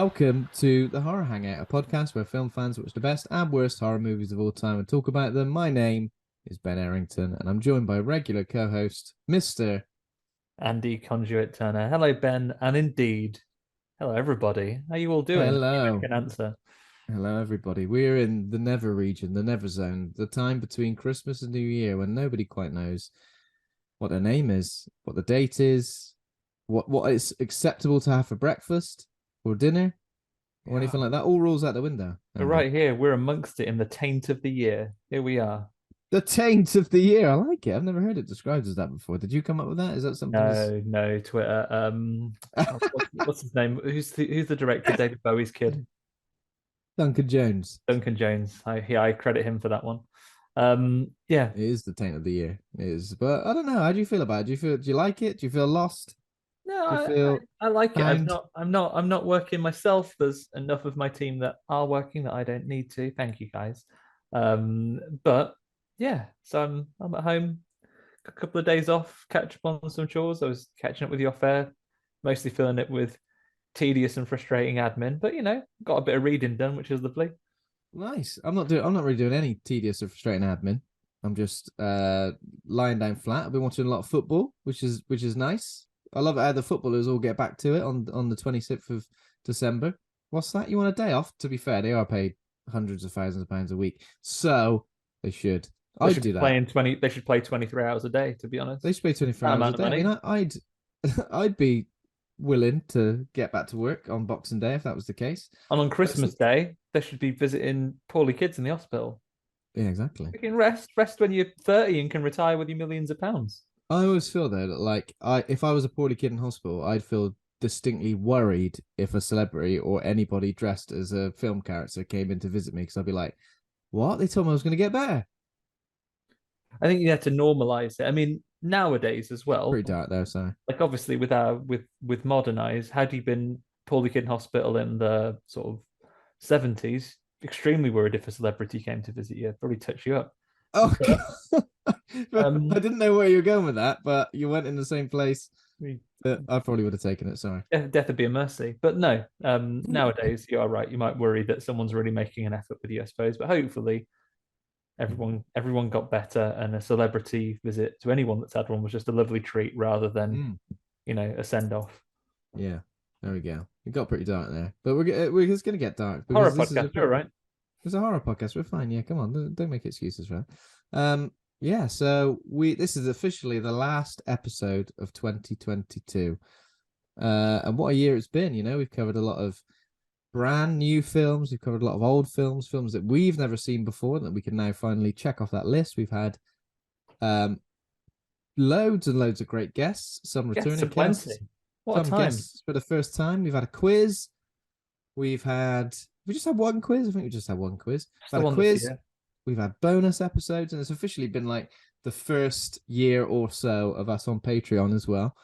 Welcome to the Horror Hangout, a podcast where film fans watch the best and worst horror movies of all time and talk about them. My name is Ben Errington, and I'm joined by regular co-host, Mr. Andy Conduit Turner. Hello, Ben, and indeed, hello, everybody. How you all doing? I Hello. can answer. Hello, everybody. We're in the Never region, the Never Zone, the time between Christmas and New Year when nobody quite knows what their name is, what the date is, what is acceptable to have for breakfast or dinner or anything like that. All rules out the window. We're right here. We're amongst it in the taint of the year. Here we are. The taint of the year. I like it. I've never heard it described as that before. Did you come up with that? Is that something? No, Twitter. What's his name? Who's the director? David Bowie's kid, Duncan Jones. Duncan Jones. I credit him for that one. Yeah, It is the taint of the year. It is, but I don't know. How do you feel about it? Do you like it? Do you feel lost? no, Do you feel I like it. found? I'm not working myself. There's enough of my team that are working that I don't need to. Thank you guys. But yeah, so I'm at home, a couple of days off, catch up on some chores. I was catching up with you off air, mostly filling it with tedious and frustrating admin, but got a bit of reading done, which is lovely. Nice. I'm not really doing any tedious or frustrating admin. I'm just lying down flat. I've been watching a lot of football, which is nice. I love it how the footballers all get back to it on the 26th of December. What's that? You want a day off? To be fair, they are paid hundreds of thousands of pounds a week, so they should. I'd do that. They should play 23 hours a day. To be honest, They should pay 24 hours a day. I mean, I'd be willing to get back to work on Boxing Day if that was the case. And on Christmas Day, they should be visiting poorly kids in the hospital. Yeah, exactly. You can rest when you're 30 and can retire with your millions of pounds. I always feel though that if I was a poorly kid in hospital, I'd feel distinctly worried if a celebrity or anybody dressed as a film character came in to visit me, because I'd be like, "What? They told me I was going to get better." I think you have to normalize it. I mean, nowadays as well. Pretty dark there, sorry. Like obviously with modern eyes, had you been poorly kid in hospital in the sort of 70s, extremely worried if a celebrity came to visit you, probably touch you up. Oh, I didn't know where you were going with that, but you went in the same place. I probably would have taken it. Sorry. Death would be a mercy, but no. Nowadays, you are right. You might worry that someone's really making an effort with you, I suppose. But hopefully, everyone got better, and a celebrity visit to anyone that's had one was just a lovely treat rather than a send off. Yeah, there we go. It got pretty dark there, but we're just gonna get dark. Horror podcast, you're right. It's a horror podcast. We're fine. Yeah, come on, don't make excuses for that. Yeah. So this is officially the last episode of 2022, and what a year it's been. We've covered a lot of brand new films. We've covered a lot of old films that we've never seen before that we can now finally check off that list. We've had loads and loads of great guests, some returning guests. What a time. Guests for the first time. We've had a quiz. We just had one quiz. I think we just had one quiz. We've had a quiz. We've had bonus episodes, and it's officially been like the first year or so of us on Patreon as well.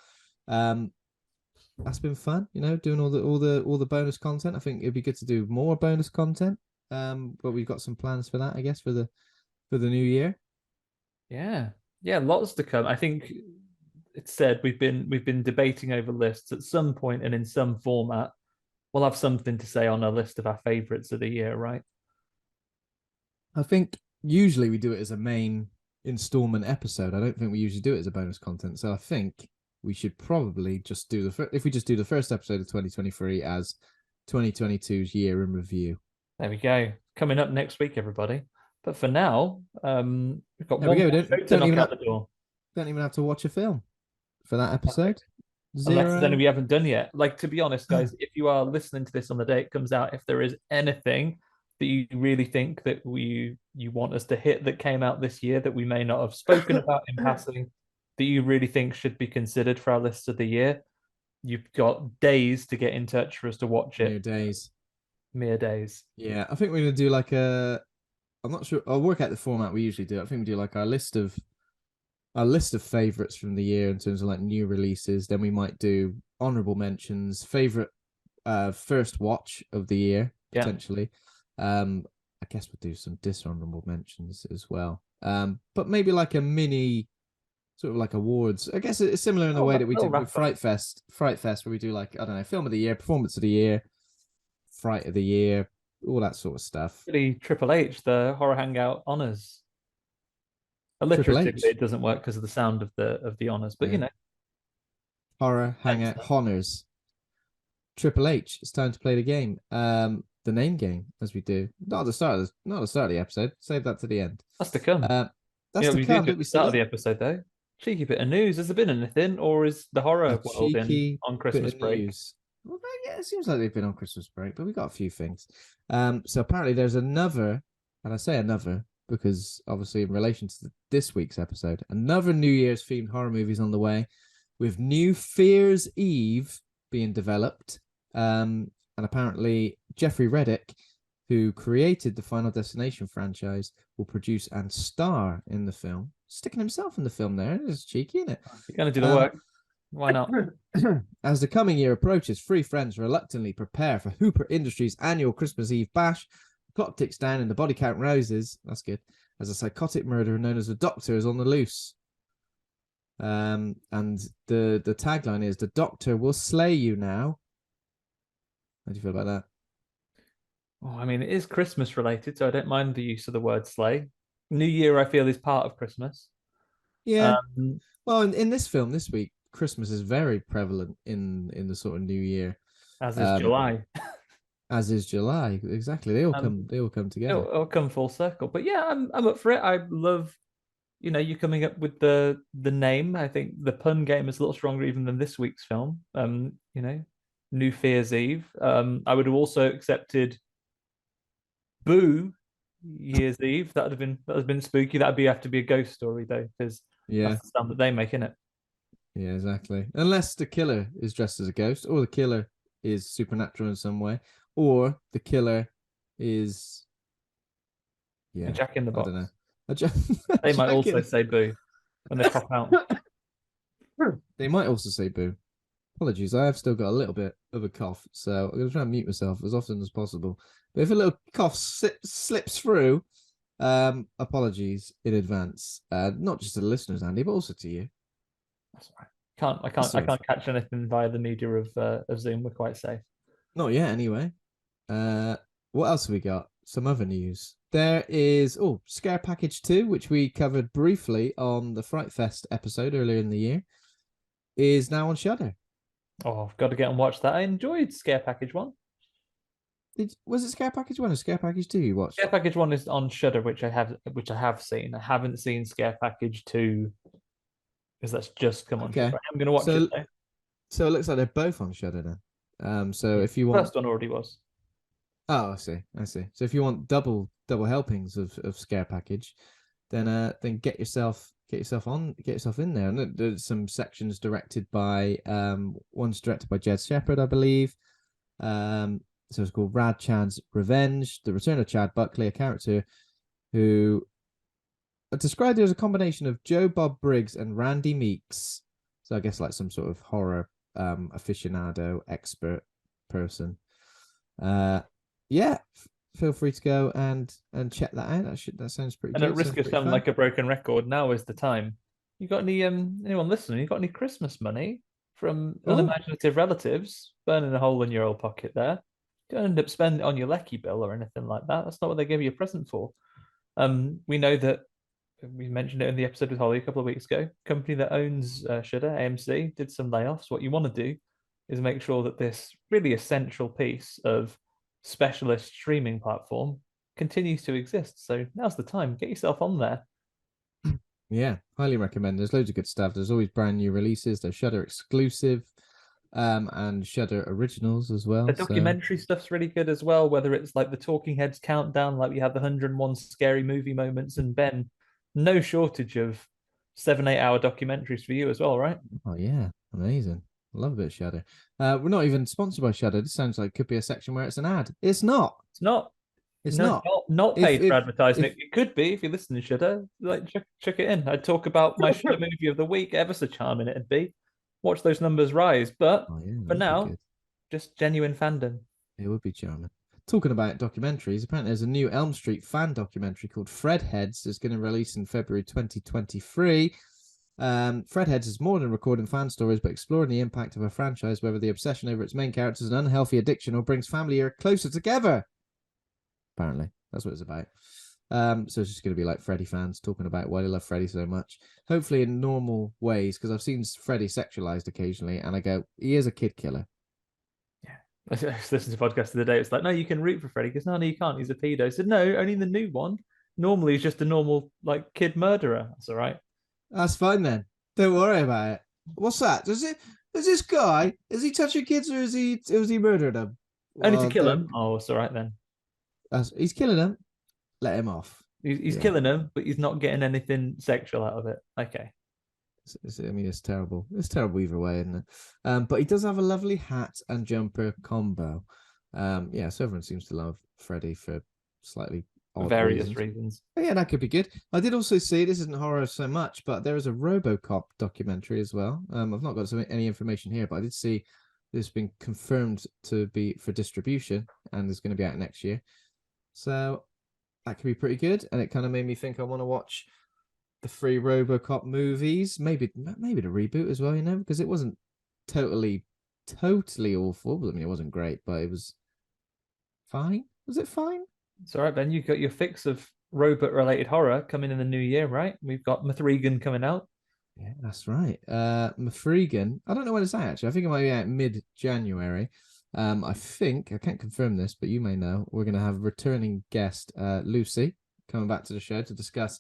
That's been fun, doing all the bonus content. I think it'd be good to do more bonus content. But we've got some plans for that, I guess, for the new year. Yeah, lots to come. I think it's said we've been debating over lists at some point, and in some format, we'll have something to say on a list of our favorites of the year, right? I think usually we do it as a main installment episode. I don't think we usually do it as a bonus content. So I think we should probably just do if we just do the first episode of 2023 as 2022's year in review. There we go. Coming up next week, everybody. But for now, we've got one show to knock out the door. Don't even have to watch a film for that episode. Unless there's any we haven't done yet. Like, to be honest, guys, if you are listening to this on the day it comes out, if there is anything that you really think that you want us to hit that came out this year that we may not have spoken about in passing, that you really think should be considered for our list of the year, you've got days to get in touch for us to watch it. Mere days. Yeah, I think we're gonna do I'm not sure. I'll work out the format we usually do. I think we do like our list of favorites from the year in terms of like new releases. Then we might do honorable mentions, favorite first watch of the year potentially. I guess we'll do some dishonorable mentions as well. But maybe like a mini sort of like awards. I guess it's similar in the way that we do with Fright Fest, where we do like, I don't know, film of the year, performance of the year, Fright of the Year, all that sort of stuff. Really, Triple H, the Horror Hangout honors. Alliteratively, it doesn't work because of the sound of the honors, but Horror Hangout honors. Triple H, it's time to play the game. The name game, as we do. Not at the start of the episode. Save that to the end. That's to come. That's to come. At the start of the episode, though. Cheeky bit of news. Has there been anything, or is the horror world on Christmas break? News. Well, yeah, it seems like they've been on Christmas break, but we got a few things. So apparently there's another, and I say another because obviously in relation to this week's episode, another New Year's themed horror movie's on the way, with New Fear's Eve being developed. And apparently Jeffrey Reddick, who created the Final Destination franchise, will produce and star in the film. Sticking himself in the film there. It's cheeky, isn't it? You're going to do the work. Why not? As the coming year approaches, three friends reluctantly prepare for Hooper Industries' annual Christmas Eve bash. The clock ticks down and the body count rises. That's good. As a psychotic murderer known as the Doctor is on the loose. And the tagline is, "The Doctor will slay you now." How do you feel about that? Oh, I mean, it is Christmas related, so I don't mind the use of the word slay. New Year, I feel, is part of Christmas. Yeah. Well, in this film this week, Christmas is very prevalent in the sort of New Year. As is July. As is July, exactly. They all come together. It'll come full circle. But yeah, I'm up for it. I love, you coming up with the name. I think the pun game is a little stronger even than this week's film. New Fear's Eve. I would have also accepted Boo Year's Eve. That would have been spooky. That'd have to be a ghost story though, because that's the sound that they make, innit? Yeah, exactly. Unless the killer is dressed as a ghost, or the killer is supernatural in some way, or the killer is a Jack in the Box. I don't know. They might also say boo when they pop out. They might also say boo. Apologies, I have still got a little bit of a cough, so I'm going to try and mute myself as often as possible. But if a little cough slips through, apologies in advance. Not just to the listeners, Andy, but also to you. That's all right. I can't catch anything via the media of Zoom. We're quite safe. Not yet, anyway. What else have we got? Some other news. There is Scare Package 2, which we covered briefly on the Fright Fest episode earlier in the year, is now on Shudder. Oh, I've got to get and watch that. I enjoyed Scare Package 1. Was it Scare Package 1 or Scare Package 2 you watched? Scare Package 1 is on Shudder, which I have seen. I haven't seen Scare Package 2 because that's just come on. Shudder. I'm going to watch it though. So it looks like they're both on Shudder then. So if you want, first one already was. Oh, I see. So if you want double helpings of Scare Package, then get yourself in there. And there's some sections directed by one's directed by Jed Shepard, I believe. So it's called Rad Chad's Revenge: The Return of Chad Buckley, a character who are described as a combination of Joe Bob Briggs and Randy Meeks. So I guess like some sort of horror aficionado expert person. Feel free to go and check that out. That sounds pretty good. And at risk of sounding like a broken record, now is the time. You got any anyone listening? You got any Christmas money from unimaginative relatives burning a hole in your old pocket there? Don't end up spending it on your lecky bill or anything like that. That's not what they give you a present for. We know that we mentioned it in the episode with Holly a couple of weeks ago. Company that owns Shudder, AMC, did some layoffs. What you want to do is make sure that this really essential piece of specialist streaming platform continues to exist. So now's the time. Get yourself on there. Yeah, highly recommend. There's loads of good stuff. There's always brand new releases. There's Shudder exclusive and Shudder originals as well. The documentary stuff's really good as well, whether it's like the Talking Heads countdown, like we had the 101 scary movie moments, and Ben, no shortage of 7-8 hour documentaries for you as well, right? Oh yeah, amazing. I love a bit of Shudder. We're not even sponsored by Shudder. This sounds like it could be a section where it's an ad. It's not. It's not paid for advertising. It could be if you listen to Shudder. Like check it in. I'd talk about my Shudder movie of the week. Ever so charming it'd be. Watch those numbers rise. But for now, just genuine fandom. It would be charming. Talking about documentaries, apparently there's a new Elm Street fan documentary called Fred Heads that's going to release in February 2023. Fredheads is more than recording fan stories, but exploring the impact of a franchise, whether the obsession over its main characters is an unhealthy addiction or brings family closer together. Apparently, that's what it's about. So it's just going to be like Freddy fans talking about why they love Freddy so much. Hopefully in normal ways, because I've seen Freddy sexualized occasionally, and I go, he is a kid killer. Yeah. I listened to the podcast the other day. It's like, no, you can root for Freddy. Because no, you can't. He's a pedo. I said, no, only in the new one. Normally, he's just a normal like kid murderer. That's all right. That's fine then. Don't worry about it. What's that? Is this guy? Is he touching kids or is he murdering them? Only to kill him. Oh, it's all right then. He's killing them. Let him off. He's killing them, but he's not getting anything sexual out of it. Okay. I mean, it's terrible. It's terrible either way, isn't it? But he does have a lovely hat and jumper combo. Yeah, so everyone seems to love Freddy for slightly odd various reasons. But yeah, that could be good. I did also see, this isn't horror so much, but there is a RoboCop documentary as well. I've not got any information here, but I did see this been confirmed to be for distribution and is going to be out next year. So that could be pretty good, and it kind of made me think I want to watch the 3 RoboCop movies, maybe the reboot as well, because it wasn't totally awful. I mean, it wasn't great, but it was fine. Was it fine? It's all right, Ben. You've got your fix of robot-related horror coming in the new year, right? We've got Mithrigan coming out. Yeah, that's right. Mithrigan. I don't know when it's out, actually. I think it might be out mid-January. I think, I can't confirm this, but you may know, we're going to have returning guest Lucy coming back to the show to discuss.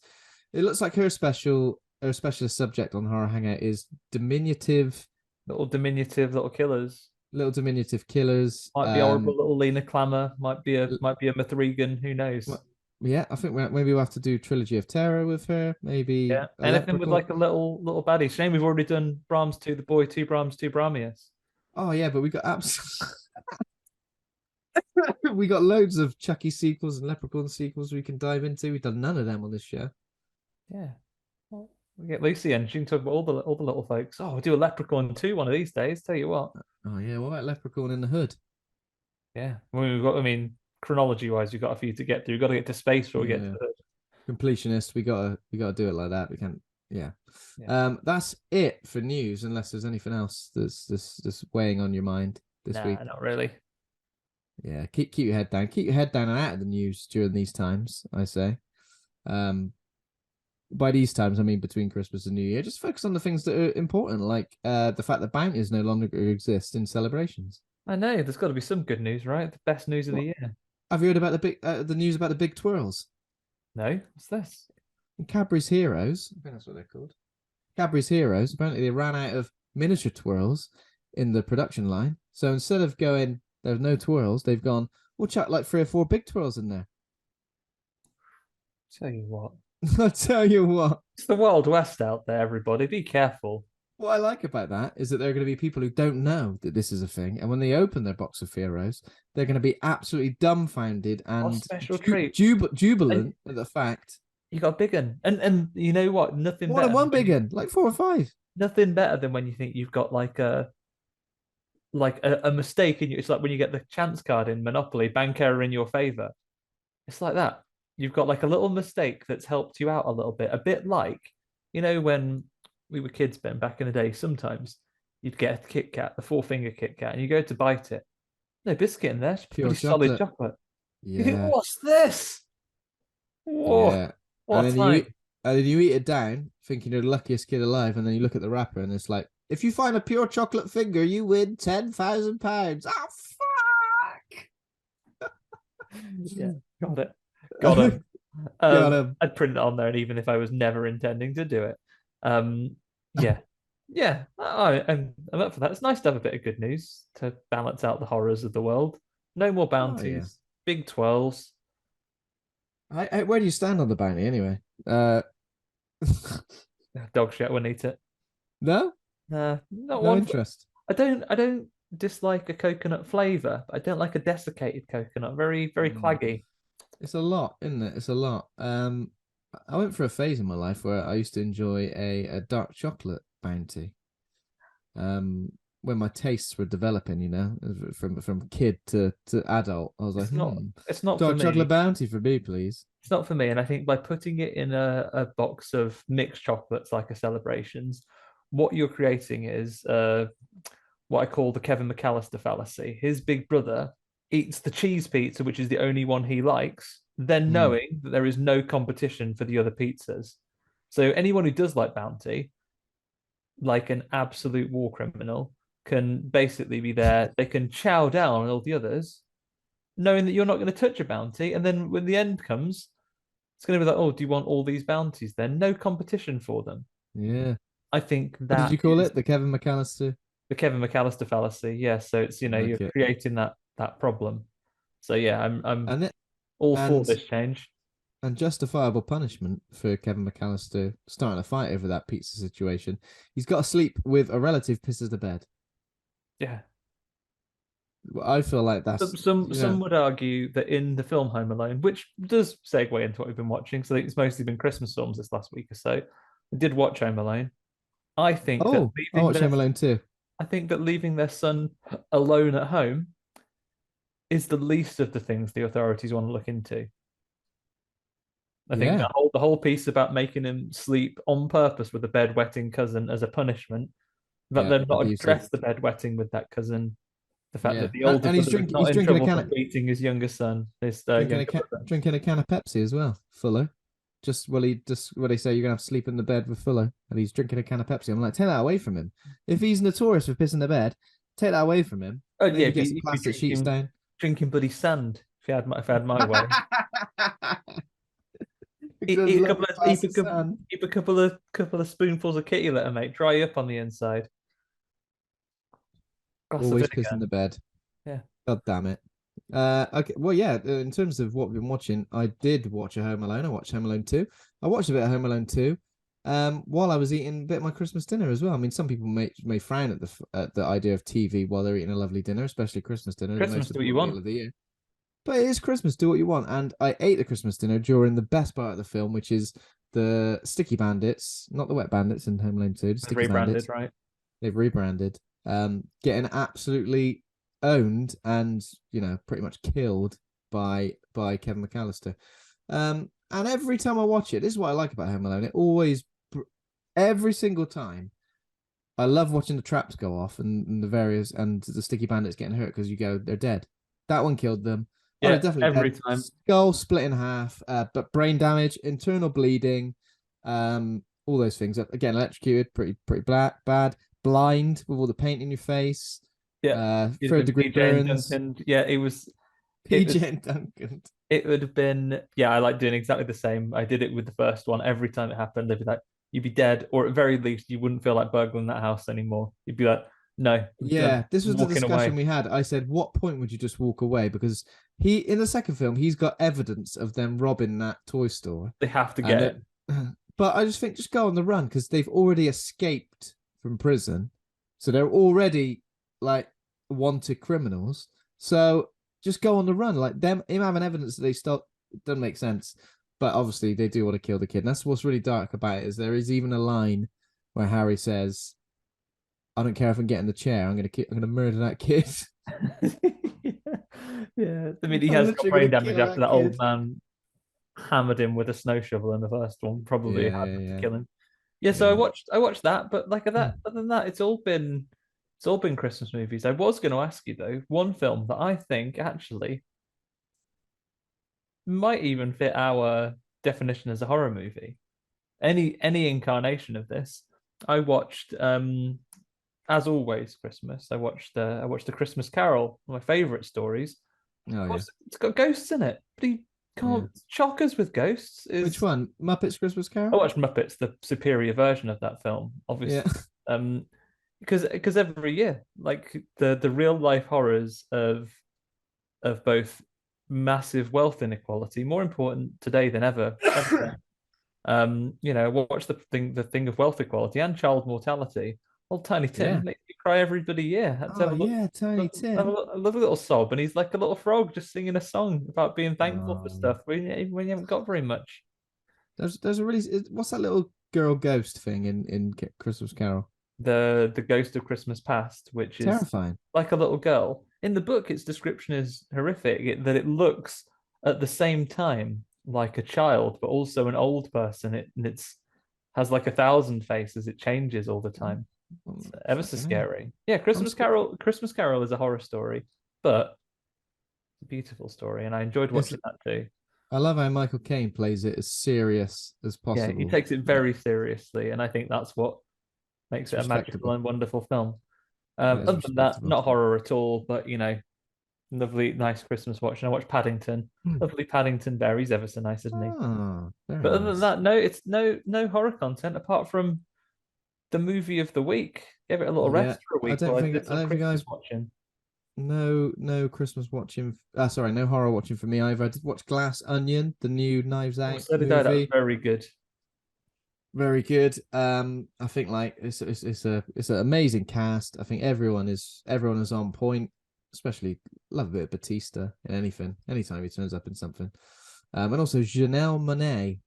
It looks like her specialist subject on Horror Hangout is diminutive killers. Little diminutive killers. Might be horrible little Lena Klammer. Might be a Mithrigan. Who knows? Yeah, I think maybe we'll have to do Trilogy of Terror with her. Maybe anything with like a little baddie. Shame we've already done Brahms 2 the Boy, 2 Brahms, 2 Brahmius. Oh yeah, but we got we got loads of Chucky sequels and Leprechaun sequels we can dive into. We've done none of them on this show. Yeah. Well, we get Lucy and she can talk about all the little folks. Oh, we'll do a Leprechaun 2 one of these days. Tell you what. Oh yeah, what about Leprechaun in the Hood? Yeah. Chronology wise, we've got a few to get through. We've got to get to space before we get to the Hood. Completionist, we gotta do it like that. We can't. Yeah. That's it for news, unless there's anything else that's weighing on your mind this week. Not really. Yeah, keep your head down. Keep your head down and out of the news during these times, I say. By these times, I mean between Christmas and New Year. Just focus on the things that are important, like the fact that bounties no longer exist in celebrations. I know, there's got to be some good news, right? The best news of the year. Have you heard about the news about the big twirls? No, what's this? Cadbury's Heroes, I think that's what they're called. Cadbury's Heroes, apparently they ran out of miniature twirls in the production line. So instead of going, there's no twirls, they've gone, we'll chuck like 3 or 4 big twirls in there. Tell you what. I'll tell you what. It's the Wild West out there, everybody. Be careful. What I like about that is that there are going to be people who don't know that this is a thing. And when they open their box of Heroes, they're going to be absolutely dumbfounded and special treat. Jubilant at the fact. You got a big one. And you know what? Nothing more than one big one, like 4 or 5. Nothing better than when you think you've got like a mistake in you. It's like when you get the chance card in Monopoly, bank error in your favor. It's like that. You've got like a little mistake that's helped you out a bit like, when we were kids, Ben, back in the day, sometimes you'd get a Kit Kat, the 4-finger Kit Kat, and you go to bite it. No biscuit in there, it's pretty solid chocolate. Yeah. You think, what's this? Whoa. Yeah. And then you eat it down, thinking you're the luckiest kid alive, and then you look at the wrapper and it's like, if you find a pure chocolate finger, you win £10,000. Oh fuck! Yeah, got it. Got him. Got him. I'd print it on there, and even if I was never intending to do it. Yeah. I'm up for that. It's nice to have a bit of good news to balance out the horrors of the world. No more bounties. Big 12s. Where do you stand on the bounty anyway? Dog shit wouldn't eat it. No? Not no interest. I don't dislike a coconut flavor, but I don't like a desiccated coconut. Very, very claggy. It's a lot, isn't it? It's a lot. I went for a phase in my life where I used to enjoy a dark chocolate bounty. when my tastes were developing, you know, from kid to adult. I was like, it's not for dark me. chocolate bounty for me, please. It's not for me. And I think by putting it in a box of mixed chocolates like a celebrations, what you're creating is what I call the Kevin McAllister fallacy. His big brother eats the cheese pizza, which is the only one he likes, then knowing that there is no competition for the other pizzas. So anyone who does like bounty, like an absolute war criminal, can basically be there. They can chow down on all the others, knowing that you're not going to touch a bounty. And then when the end comes, it's going to be like, oh, do you want all these bounties then? No competition for them. Yeah. I think What did you call it? The Kevin McAllister? The Kevin McAllister fallacy. Yeah. So it's, you're creating that problem. So yeah, I'm all for this change. And justifiable punishment for Kevin McAllister starting a fight over that pizza situation. He's got to sleep with a relative pisses the bed. Yeah. I feel like that's some would argue that in the film Home Alone, which does segue into what we've been watching, so I think it's mostly been Christmas films this last week or so. I did watch Home Alone. I think I watched Home Alone too. I think that leaving their son alone at home is the least of the things the authorities want to look into. I think the whole piece about making him sleep on purpose with a bedwetting cousin as a punishment, that they've not addressed the bedwetting with that cousin. The fact that the older he's drinking a can of beating his younger son. Drinking a can of Pepsi as well, Fuller. Just what they say, you're gonna have to sleep in the bed with Fuller, and he's drinking a can of Pepsi. I'm like, take that away from him. If he's notorious for pissing the bed, take that away from him. Oh yeah, get some plastic sheets down. Drinking bloody sand. If I had my way. Eat a couple of spoonfuls of kitty litter, mate. Dry up on the inside. Always pissing the bed. Yeah. God damn it. Okay. Well, yeah. In terms of what we've been watching, I did watch a Home Alone. I watched Home Alone 2. I watched a bit of Home Alone 2. While I was eating a bit of my Christmas dinner as well. I mean, some people may frown at the idea of TV while they're eating a lovely dinner, especially Christmas dinner. Christmas, do what you want. Of the year. But it is Christmas, do what you want. And I ate the Christmas dinner during the best part of the film, which is the Sticky Bandits, not the Wet Bandits in Home Alone 2. They've rebranded, right? They've rebranded. Getting absolutely owned and, pretty much killed by Kevin McAllister. And every time I watch it, this is what I like about Home Alone. Every single time, I love watching the traps go off and the Sticky Bandits getting hurt because they're dead. That one killed them. Yeah, definitely every time. Skull split in half, but brain damage, internal bleeding, all those things. Again, electrocuted, pretty bad. Blind with all the paint in your face. Yeah, third degree burns. Yeah, it was PJ and Duncan. It would have been. Yeah, I like doing exactly the same. I did it with the first one. Every time it happened, they'd be like, "You'd be dead," or at very least, you wouldn't feel like burgling that house anymore. You'd be like, "No." Yeah, this was the discussion we had. I said, "What point would you just walk away?" Because in the second film, he's got evidence of them robbing that toy store. They have to get it. But I just think just go on the run because they've already escaped from prison, so they're already like wanted criminals. So just go on the run. Like him having evidence that they stole doesn't make sense. But obviously they do want to kill the kid. And that's what's really dark about it. Is there is even a line where Harry says, "I don't care if I get in the chair. I'm gonna murder that kid." Yeah, I mean he has got brain damage after that old man hammered him with a snow shovel in the first one. Probably had to kill him. Yeah, so I watched that, but like that, other than that, it's all been Christmas movies. I was going to ask you though, one film that I think actually might even fit our definition as a horror movie. Any incarnation of this. I watched as always Christmas. I watched the Christmas Carol, one of my favorite stories. Oh, yeah. It's got ghosts in it, but he can't shock us with ghosts. Which one? Muppets Christmas Carol? I watched Muppets, the superior version of that film, obviously. Yeah. Because every year, like the real life horrors of both massive wealth inequality, more important today than ever. Watch the thing of wealth equality and child mortality. Old Tiny Tim makes me cry every bloody year. Tiny Tim. I love a little sob, and he's like a little frog just singing a song about being thankful for stuff when you haven't got very much. There's a really what's that little girl ghost thing in Christmas Carol? the Ghost of Christmas Past, which is Terrifying. like a little girl. In the book, its description is horrific. That it looks at the same time like a child, but also an old person. It's has like 1,000 faces. It changes all the time. It's ever so scary. Yeah, Christmas Carol. Christmas Carol is a horror story, but it's a beautiful story, and I enjoyed watching that too. I love how Michael Caine plays it as serious as possible. Yeah, he takes it very seriously, and I think that's what makes it a magical and wonderful film. Other than that, not horror at all, but lovely, nice Christmas watch. And I watched Paddington. Lovely Paddington Bear. He's ever so nice, isn't he? But other than that, no, it's no horror content apart from the movie of the week. Give it a little rest for a week. I don't think I was watching. No Christmas watching. Sorry, no horror watching for me either. I did watch Glass Onion, the new Knives Out movie. That was very good. Very good. I think like it's an amazing cast. I think everyone is on point. Especially love a bit of Batista in anything, anytime he turns up in something. And also Janelle Monáe,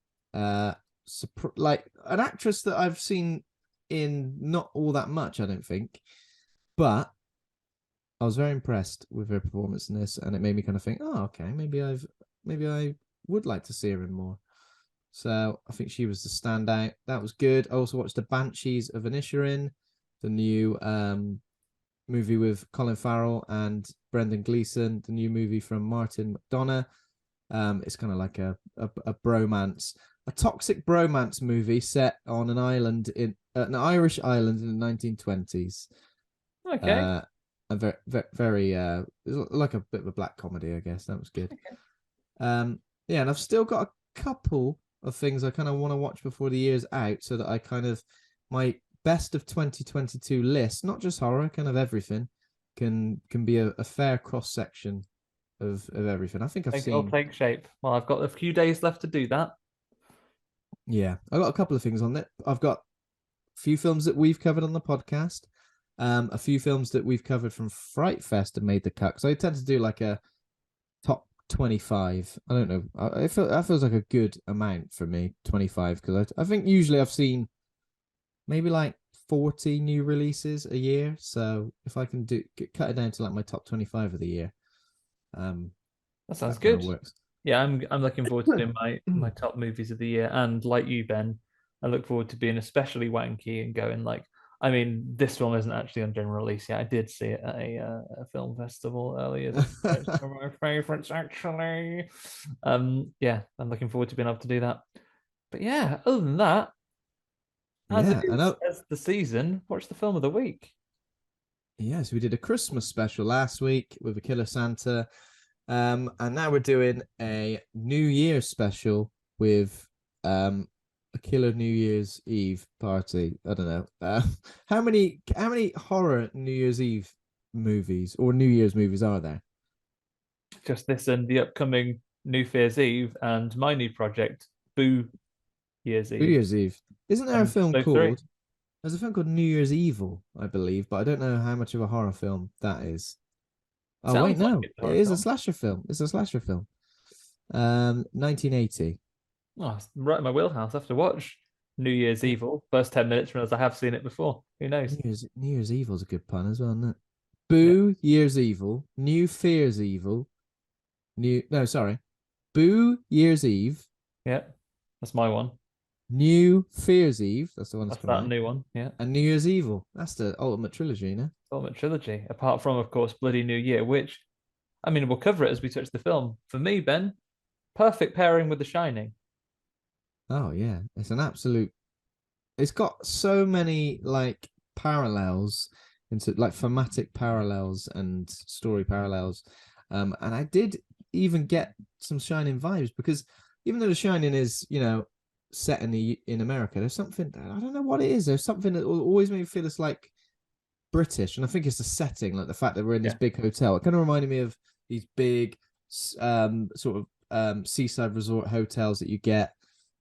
like an actress that I've seen in not all that much, I don't think, but I was very impressed with her performance in this, and it made me kind of think, oh, okay, maybe I would like to see her in more. So I think she was the standout. That was good. I also watched The Banshees of Inisherin, the new movie with Colin Farrell and Brendan Gleeson, the new movie from Martin McDonagh. It's kind of like a bromance, a toxic bromance movie set on an island in an Irish island in the 1920s. Okay. And very like a bit of a black comedy, I guess. That was good. Okay. Yeah, and I've still got a couple of things I kind of want to watch before the year's out, so that I kind of my best of 2022 list, not just horror, kind of everything, can be a fair cross section of everything. I think I'll take shape. Well, I've got a few days left to do that. Yeah, I got a couple of things on it. I've got a few films that we've covered on the podcast, a few films that we've covered from Fright Fest and made the cut. So I tend to do like a top 25. I don't know. That feels like a good amount for me, 25, because I think usually I've seen maybe like 40 new releases a year. So if I can cut it down to like my top 25 of the year, that sounds good. Works. Yeah, I'm looking forward to doing my top movies of the year. And like you, Ben, I look forward to being especially wanky and going like, I mean, this film isn't actually on general release yet. I did see it at a film festival earlier. It's one of my favorites, actually. Yeah, I'm looking forward to being able to do that. But yeah, other than that, as the season, watch the film of the week. Yes, we did a Christmas special last week with A Killer Santa. And now we're doing a New Year's special with A Killer New Year's Eve party. I don't know. How many horror New Year's Eve movies or New Year's movies are there? Just this and the upcoming New Year's Eve and my new project, Boo Year's Eve. New Year's Eve. Isn't there a film called? There's a film called New Year's Evil, I believe, but I don't know how much of a horror film that is. Oh wait, no, it is a slasher film. It's a slasher film. 1980. Oh, it's right in my wheelhouse. I have to watch New Year's Evil. First 10 minutes realize I have seen it before. Who knows? New Year's Evil is a good pun as well, isn't it? Boo Year's Evil, New Fear's Evil, Boo Year's Eve. Yeah, that's my one. New Fear's Eve. That's the one that's that new one. Yeah. And New Year's Evil. That's the ultimate trilogy, you know? Ultimate trilogy. Apart from, of course, Bloody New Year, which, I mean, we'll cover it as we touch the film. For me, Ben, perfect pairing with The Shining. Oh, yeah. It's an absolute... It's got so many, like, parallels into, like, thematic parallels and story parallels. And I did even get some Shining vibes, because even though The Shining is, you know, set in America, there's something, I don't know what it is, there's something that always made me feel it's like British, and I think it's the setting, like the fact that we're in this big hotel. It kind of reminded me of these big sort of seaside resort hotels that you get,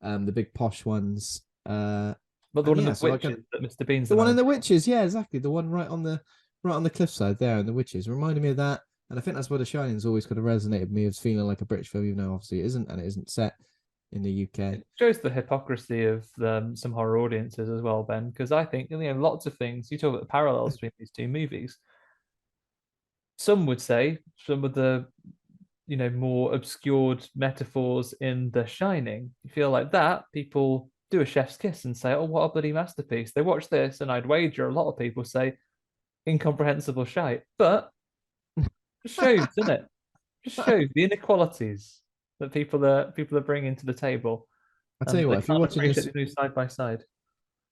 the big posh ones, but the one in the Witches that Mr. Bean's the one in the Witches, yeah, exactly, the one right on the cliffside there in the Witches reminded me of that. And I think that's why The Shining's always kind of resonated with me as feeling like a British film, even though obviously it isn't, and it isn't set in the UK. It shows the hypocrisy of some horror audiences as well, Ben, because I think, lots of things, you talk about the parallels between these two movies. Some would say some of the, more obscured metaphors in The Shining. You feel like that, people do a chef's kiss and say, oh, what a bloody masterpiece. They watch this, and I'd wager a lot of people say, incomprehensible shite. But it just shows, doesn't it? Just shows the inequalities that people are bringing to the table. I tell you what, if you're watching this side by side,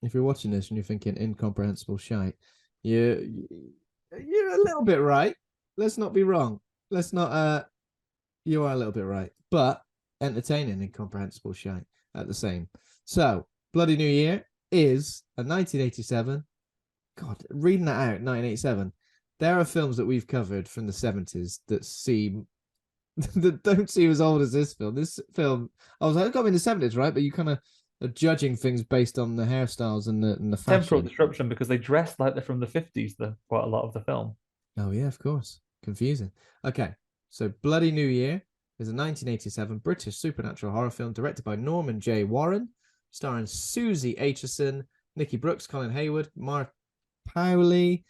if you're watching this and you're thinking incomprehensible shite, you're a little bit right. Let's not be wrong. Let's not. You are a little bit right, but entertaining incomprehensible shite at the same. So, Bloody New Year is a 1987. God, reading that out, 1987. There are films that we've covered from the 70s that seem that don't seem as old as this film. This film, I was like, it got me in the 70s, right? But you kind of are judging things based on the hairstyles and the fashion. Temporal disruption, because they dress like they're from the 50s, quite a lot of the film. Oh, yeah, of course. Confusing. Okay, so Bloody New Year is a 1987 British supernatural horror film directed by Norman J. Warren, starring Suzy Aitchison, Nikki Brooks, Colin Heywood, Mark Powley,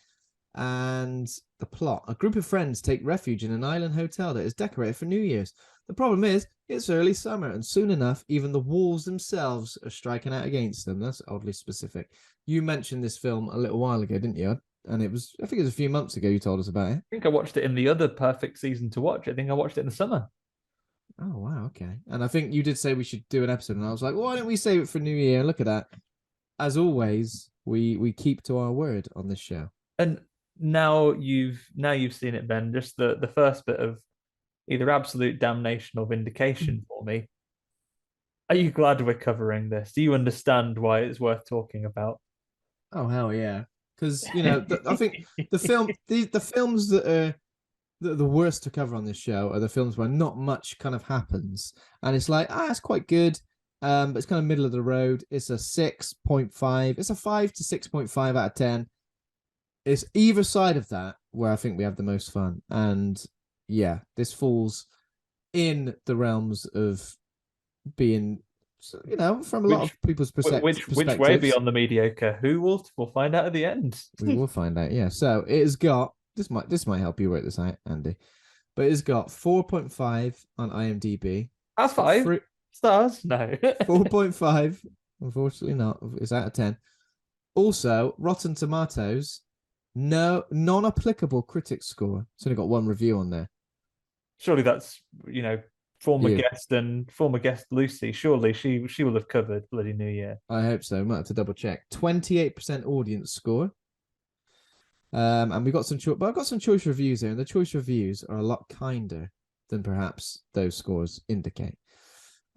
and the plot. A group of friends take refuge in an island hotel that is decorated for New Year's. The problem is, it's early summer, and soon enough, even the wolves themselves are striking out against them. That's oddly specific. You mentioned this film a little while ago, didn't you? And I think it was a few months ago you told us about it. I think I watched it in the other perfect season to watch. I think I watched it in the summer. Oh, wow, okay. And I think you did say we should do an episode, and I was like, why don't we save it for New Year? Look at that. As always, we keep to our word on this show. And now you've seen it, Ben. Just the first bit of either absolute damnation or vindication for me. Are you glad we're covering this? Do you understand why it's worth talking about? Oh, hell yeah. Because, I think the films that are the worst to cover on this show are the films where not much kind of happens. And it's like, it's quite good, but it's kind of middle of the road. It's a 6.5. It's a 5 to 6.5 out of 10. It's either side of that where I think we have the most fun. And yeah, this falls in the realms of being, from a lot of people's perspectives. Which way beyond the mediocre? We'll find out at the end. We will find out, yeah. So it has got, this might help you work this out, Andy, but it's got 4.5 on IMDb. That's 5 stars? No. 4.5, unfortunately not. It's out of 10. Also, Rotten Tomatoes, no non-applicable critic score. It's only got one review on there. Surely that's, former guest Lucy. Surely she will have covered Bloody New Year. I hope so. Might have to double check. 28% audience score. And we got some but I've got some choice reviews here, and the choice reviews are a lot kinder than perhaps those scores indicate.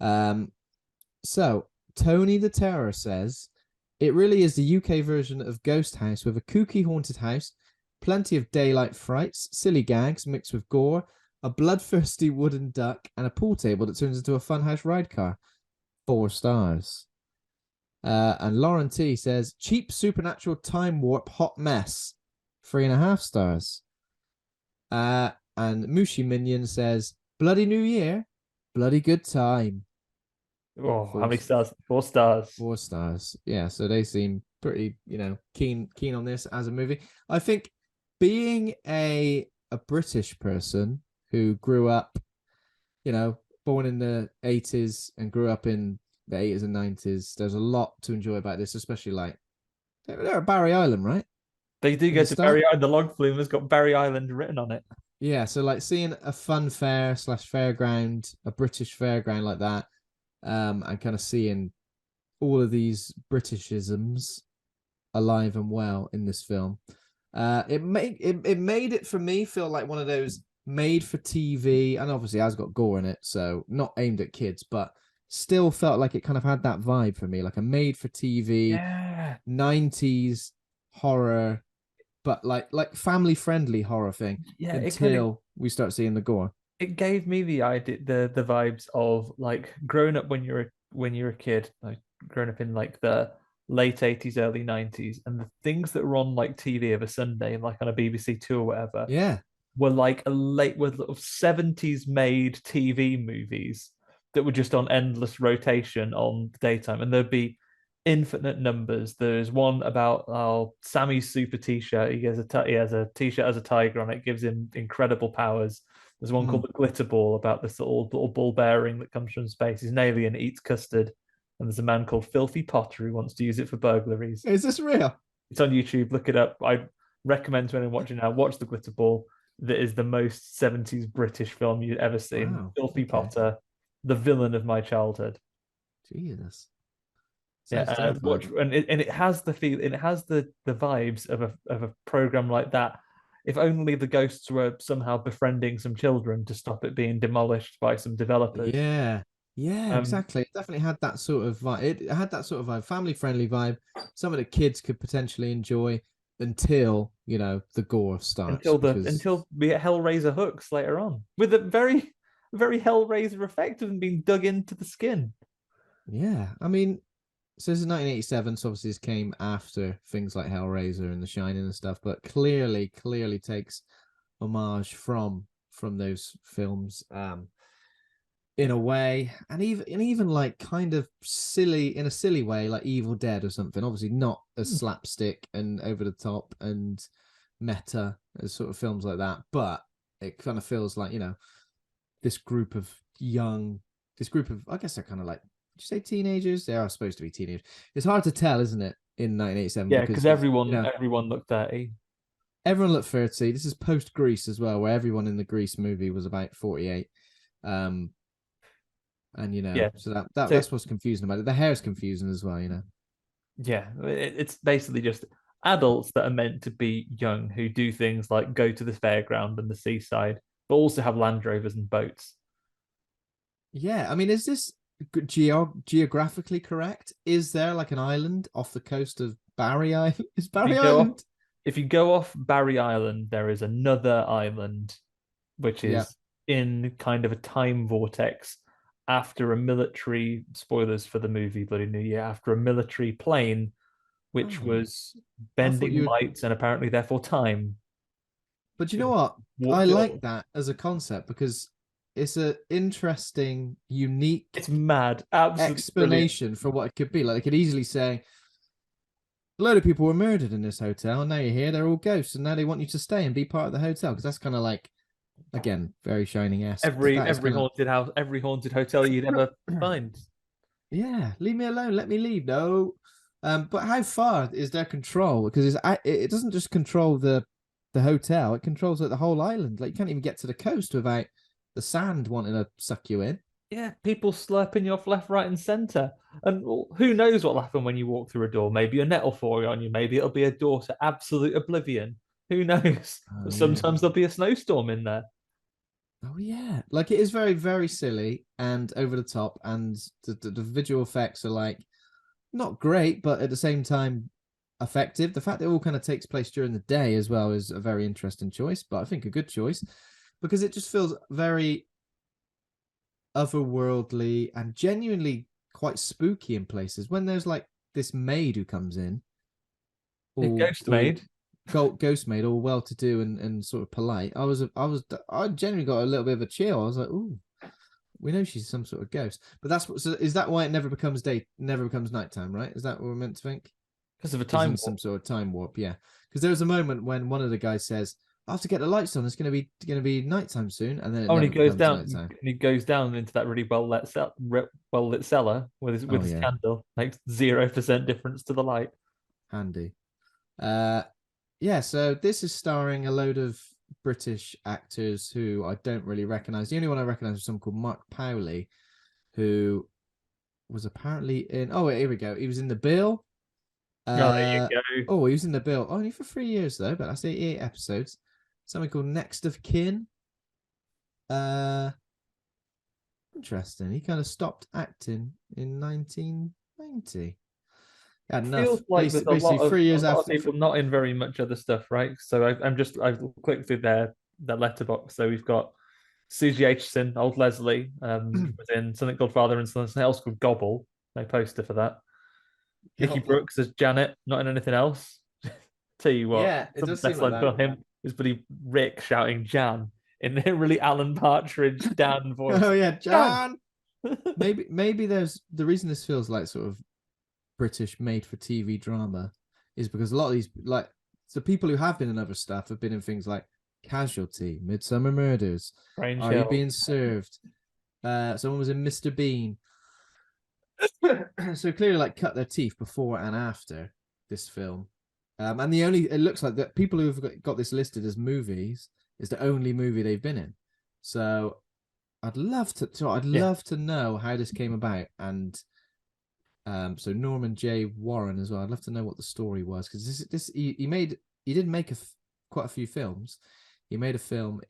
So Tony the Terror says, it really is the UK version of Ghost House, with a kooky haunted house, plenty of daylight frights, silly gags mixed with gore, a bloodthirsty wooden duck, and a pool table that turns into a funhouse ride car. 4 stars. And Lauren T says, cheap supernatural time warp hot mess. 3.5 stars. And Mushi Minion says, Bloody New Year, bloody good time. Oh, how many stars? 4 stars. 4 stars. Yeah, so they seem pretty, keen on this as a movie. I think being a British person who grew up, born in the 80s and grew up in the 80s and 90s, there's a lot to enjoy about this, especially like they're at Barry Island, right? They do go to Barry Island. The log flume has got Barry Island written on it. Yeah, so like seeing a fun fair / fairground, a British fairground like that, and kind of seeing all of these Britishisms alive and well in this film. It made it for me feel like one of those made for TV, and obviously it has got gore in it, so not aimed at kids, but still felt like it kind of had that vibe for me, like a made for TV 90s horror, but like family friendly horror thing. Yeah, until we start seeing the gore. It gave me the idea, the vibes of like growing up when you're a kid, like growing up in like the late 80s, early 90s, and the things that were on like TV of a Sunday, like on a BBC Two or whatever. Yeah. Were like were 70s made TV movies that were just on endless rotation on the daytime, and there'd be infinite numbers. There's one about Sammy's super t-shirt. He has a t-shirt as a tiger on it, gives him incredible powers. There's one called the glitter ball about this little ball bearing that comes from space. He's an alien, eats custard. And there's a man called Filthy Potter who wants to use it for burglaries. Is this real? It's on YouTube. Look it up. I recommend to anyone watching now, watch the glitter ball. That is the most 70s British film you've ever seen. Wow. Filthy Potter, the villain of my childhood. Jesus. Watch, and it has the feel, it has the vibes of a program like that. If only the ghosts were somehow befriending some children to stop it being demolished by some developers. Yeah, exactly. It definitely had that sort of vibe. It had that sort of vibe, family-friendly vibe, something that kids could potentially enjoy until, the gore starts. Until we get Hellraiser hooks later on, with a very, very Hellraiser effect of them being dug into the skin. Yeah, I mean, so this is 1987, so obviously this came after things like Hellraiser and The Shining and stuff, but clearly takes homage from those films. In a way, and even like kind of silly, in a silly way, like Evil Dead or something. Obviously not as slapstick and over the top and meta as sort of films like that, but it kind of feels like, this group of, I guess they're kind of like, did you say teenagers? They are supposed to be teenagers. It's hard to tell, isn't it, in 1987? Yeah, because everyone looked 30. Everyone looked 30. This is post Grease as well, where everyone in the Grease movie was about 48. And so that's what's confusing about it. The hair is confusing as well, Yeah, it's basically just adults that are meant to be young who do things like go to the fairground and the seaside, but also have Land Rovers and boats. Yeah, I mean, is this geographically correct? Is there like an island off the coast of Barry Island? Is Barry Island? If you go off Barry Island, there is another island, which is in kind of a time vortex after a military, spoilers for the movie Bloody New Year, after a military plane, which was bending lights and apparently therefore time. But you know what? I like that as a concept because it's an interesting, unique, it's mad, absolutely explanation brilliant for what it could be. Like, they could easily say, a load of people were murdered in this hotel, and now you're here, they're all ghosts, and now they want you to stay and be part of the hotel, because that's kind of like, again, very Shining-esque. Every haunted house, every haunted hotel you'd ever find. Yeah, leave me alone. Let me leave. No. But how far is their control? Because it doesn't just control the hotel; it controls the whole island. Like, you can't even get to the coast without the sand wanting to suck you in. Yeah, people slurping you off left, right, and centre. And who knows what'll happen when you walk through a door? Maybe a net will fall on you. Maybe it'll be a door to absolute oblivion. Who knows? Sometimes there'll be a snowstorm in there. Oh yeah, like, it is very, very silly and over the top, and the visual effects are like not great, but at the same time effective. The fact that it all kind of takes place during the day as well is a very interesting choice, but I think a good choice because it just feels very otherworldly and genuinely quite spooky in places. When there's like this maid who comes in, ghost maid, all well-to-do and sort of polite. I genuinely got a little bit of a chill. I was like, ooh, we know she's some sort of ghost. But is that why it never becomes nighttime, right? Is that what we're meant to think? Because of a time warp. Some sort of time warp, yeah. Because there was a moment when one of the guys says, I have to get the lights on. It's going to be nighttime soon, and then he goes down. And he goes down into that really well lit cellar with his candle. Makes 0% difference to the light. Handy. Yeah. So this is starring a load of British actors who I don't really recognize. The only one I recognize was someone called Mark Powley, who was apparently in. Oh, wait, here we go. He was in The Bill. There you go. Oh, he was in The Bill. Only for 3 years though, but that's 88 episodes. Something called Next of Kin. Interesting. He kind of stopped acting in 1990. Feels like there's basically 3 years after. People not in very much other stuff, right? So I've clicked through their letterbox. So we've got Suzy Aitchison, old Leslie, was in something called Father and Son, something else called Gobble. No poster for that. Nikki Brooks as Janet, not in anything else. Tell you what, yeah, it does seem like that. On him is bloody Rick shouting Jan in a really Alan Partridge Dan voice. Oh yeah, Jan. maybe there's the reason this feels like sort of British made for TV drama is because a lot of these, like, the people who have been in other stuff have been in things like Casualty, Midsummer Murders, Strange Are You Hill. Being Served? Someone was in Mr. Bean. So clearly, like, cut their teeth before and after this film. And it looks like that people who've got this listed as movies is the only movie they've been in. So I'd love to know how this came about. And so Norman J. Warren as well. I'd love to know what the story was, because he did make quite a few films. He made a film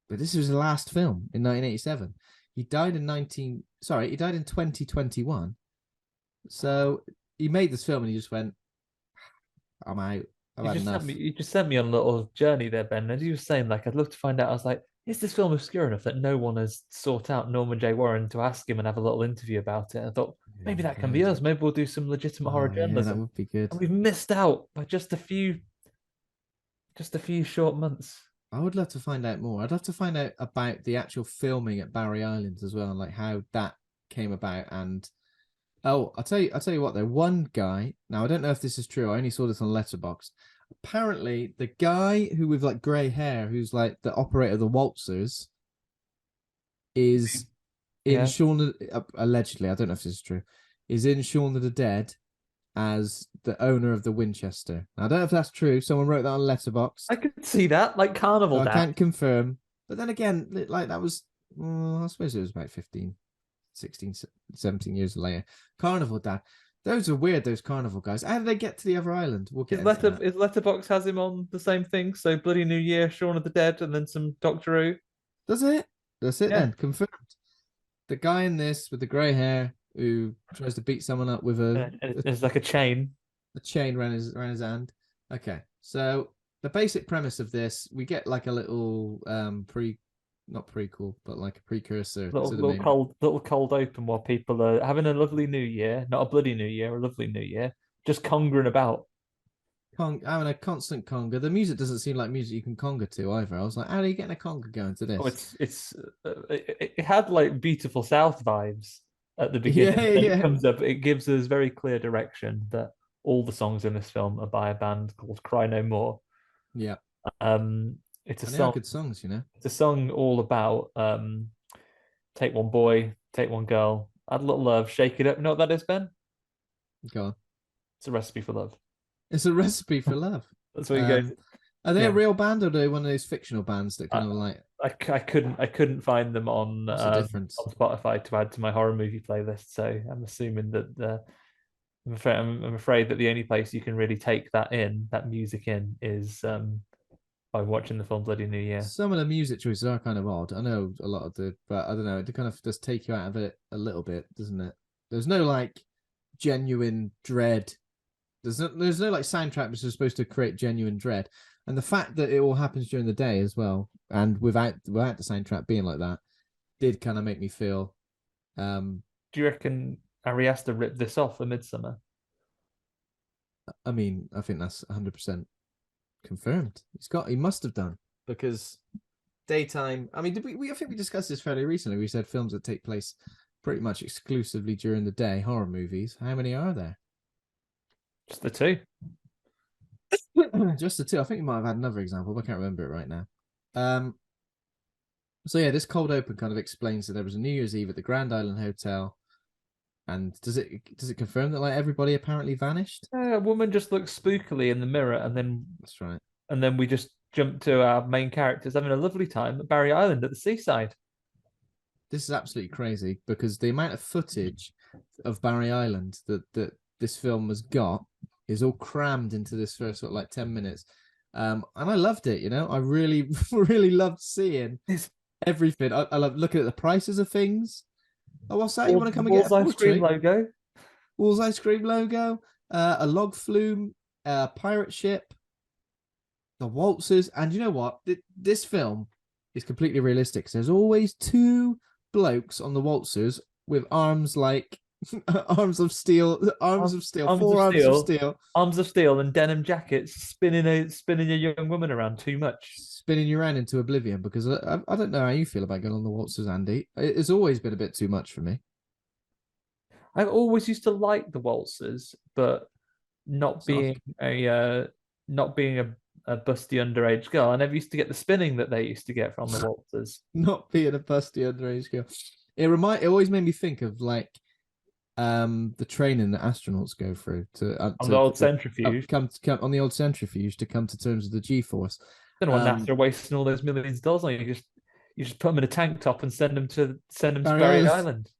but this was his last film in 1987. He died in 2021. So he made this film and he just went, I'm out. I've had enough. You just sent me on a little journey there, Ben. As you were saying, like, I'd love to find out. I was like, is this film obscure enough that no one has sought out Norman J. Warren to ask him and have a little interview about it? I thought maybe that can be us. Maybe we'll do some legitimate horror journalism. Yeah, that would be good. And we've missed out by just a few short months. I would love to find out more. I'd love to find out about the actual filming at Barry Island as well, and like how that came about. And I'll tell you what, though, one guy, now I don't know if this is true, I only saw this on Letterboxd. Apparently the guy who with like grey hair, who's like the operator of the waltzers, is in Shaun allegedly, I don't know if this is true, is in Shaun of the Dead as the owner of the Winchester. Now, I don't know if that's true. Someone wrote that on Letterboxd. I could see that, like Carnival Dad. I can't confirm. But then again, like that was, I suppose it was about 15, 16, 17 years later. Carnival Dad. Those are weird, those Carnival guys. How did they get to the other island? His Letterboxd has him on the same thing. So Bloody New Year, Shaun of the Dead, and then some Doctor Who. Does it? That's it then. Confirmed. The guy in this with the grey hair who tries to beat someone up with it's like a chain. A chain around his hand. Okay. So the basic premise of this, we get like a little not prequel, but like a precursor to the main. Little cold open while people are having a lovely new year, not a bloody new year, a lovely new year, just congering about. Having a constant conga. The music doesn't seem like music you can conga to either. I was like, how are you getting a conga going to this? Oh, it had like Beautiful South vibes at the beginning. It comes up, it gives us very clear direction that all the songs in this film are by a band called Cry No More. Yeah. It's a song. Good songs, you know. It's a song all about take one boy, take one girl, add a little love, shake it up. You know what that is, Ben? Go on. It's a recipe for love. It's a recipe for love. That's what you go. Are they a real band, or are they one of those fictional bands that kind of like? I couldn't find them on Spotify to add to my horror movie playlist. So I'm assuming that I'm afraid that the only place you can really take that music in is by watching the film Bloody New Year. Some of the music choices are kind of odd. I know a lot of but I don't know. It kind of does take you out of it a little bit, doesn't it? There's no like genuine dread. There's no like soundtrack which is supposed to create genuine dread. And the fact that it all happens during the day as well, and without the soundtrack being like that, did kind of make me feel. Do you reckon Ari Aster ripped this off for Midsummer? I mean, I think that's 100% confirmed. He must have done, because daytime. I mean, I think we discussed this fairly recently. We said films that take place pretty much exclusively during the day, horror movies. How many are there? Just the two. Just the two. I think we might have had another example, but I can't remember it right now. So yeah, this cold open kind of explains that there was a New Year's Eve at the Grand Island Hotel. And does it confirm that like everybody apparently vanished? A woman just looks spookily in the mirror, and then that's right. And then we just jump to our main characters having a lovely time at Barry Island at the seaside. This is absolutely crazy, because the amount of footage of Barry Island that this film has got is all crammed into this first sort of like 10 minutes. And I loved it, you know. I really, really loved seeing everything. I love looking at the prices of things. Oh, what's that? You want to come and get a ice cream logo? Wall's ice cream logo, a log flume, a pirate ship, the waltzers. And you know what? This film is completely realistic. There's always two blokes on the waltzers with arms like arms of steel, arms of steel, and denim jackets, spinning a young woman around too much. spinning you around into oblivion? Because I don't know how you feel about going on the waltzes, Andy. It's always been a bit too much for me. I've always used to like the waltzes, but not being a busty underage girl, I never used to get the spinning that they used to get from the waltzes. Not being a busty underage girl. It always made me think of like the training that astronauts go through to on the old centrifuge. Come on the old centrifuge to come to terms with the G-force. I don't know what NASA are wasting all those millions of dollars on. You just put them in a tank top and send them to Barry Island.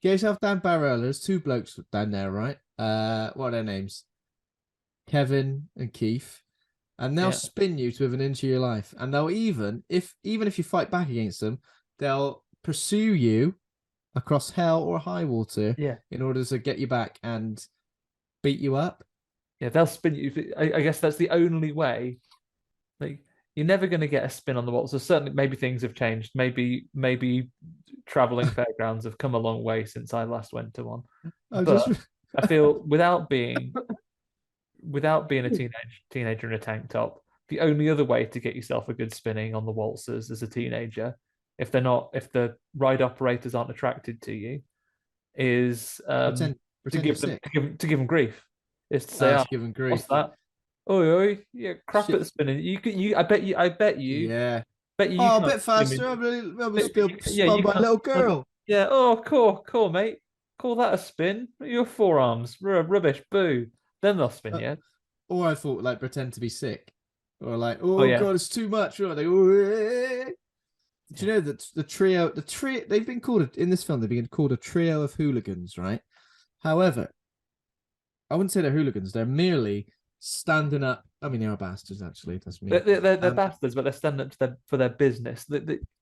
Get yourself down Barry Island. There's 2 blokes down there, right? What are their names? Kevin and Keith. And they'll spin you to within an inch of your life. And they'll even if you fight back against them, they'll pursue you across hell or high water in order to get you back and beat you up. Yeah, they'll spin you. I guess that's the only way. Like, you're never going to get a spin on the waltz. So certainly, maybe things have changed. Maybe traveling fairgrounds have come a long way since I last went to one. I feel without being a teenager in a tank top, the only other way to get yourself a good spinning on the waltzers as a teenager, if the ride operators aren't attracted to you, is to give them grief. Is to say, give them grief. What's that? Oi, yeah, crap at spinning. I bet you. Yeah. Bet you. A bit faster. I'm spun by a little girl. Yeah. Oh, cool, mate. Call that a spin? Your forearms, rubbish, boo. Then they'll spin you. Or I thought like pretend to be sick, or like, God, it's too much. Or they, do you know that the trio they've been called in this film? They've been called a trio of hooligans, right? However, I wouldn't say they're hooligans. They're merely standing up. I mean, they are bastards. Actually, that's me. They're bastards, but they're standing up for their business.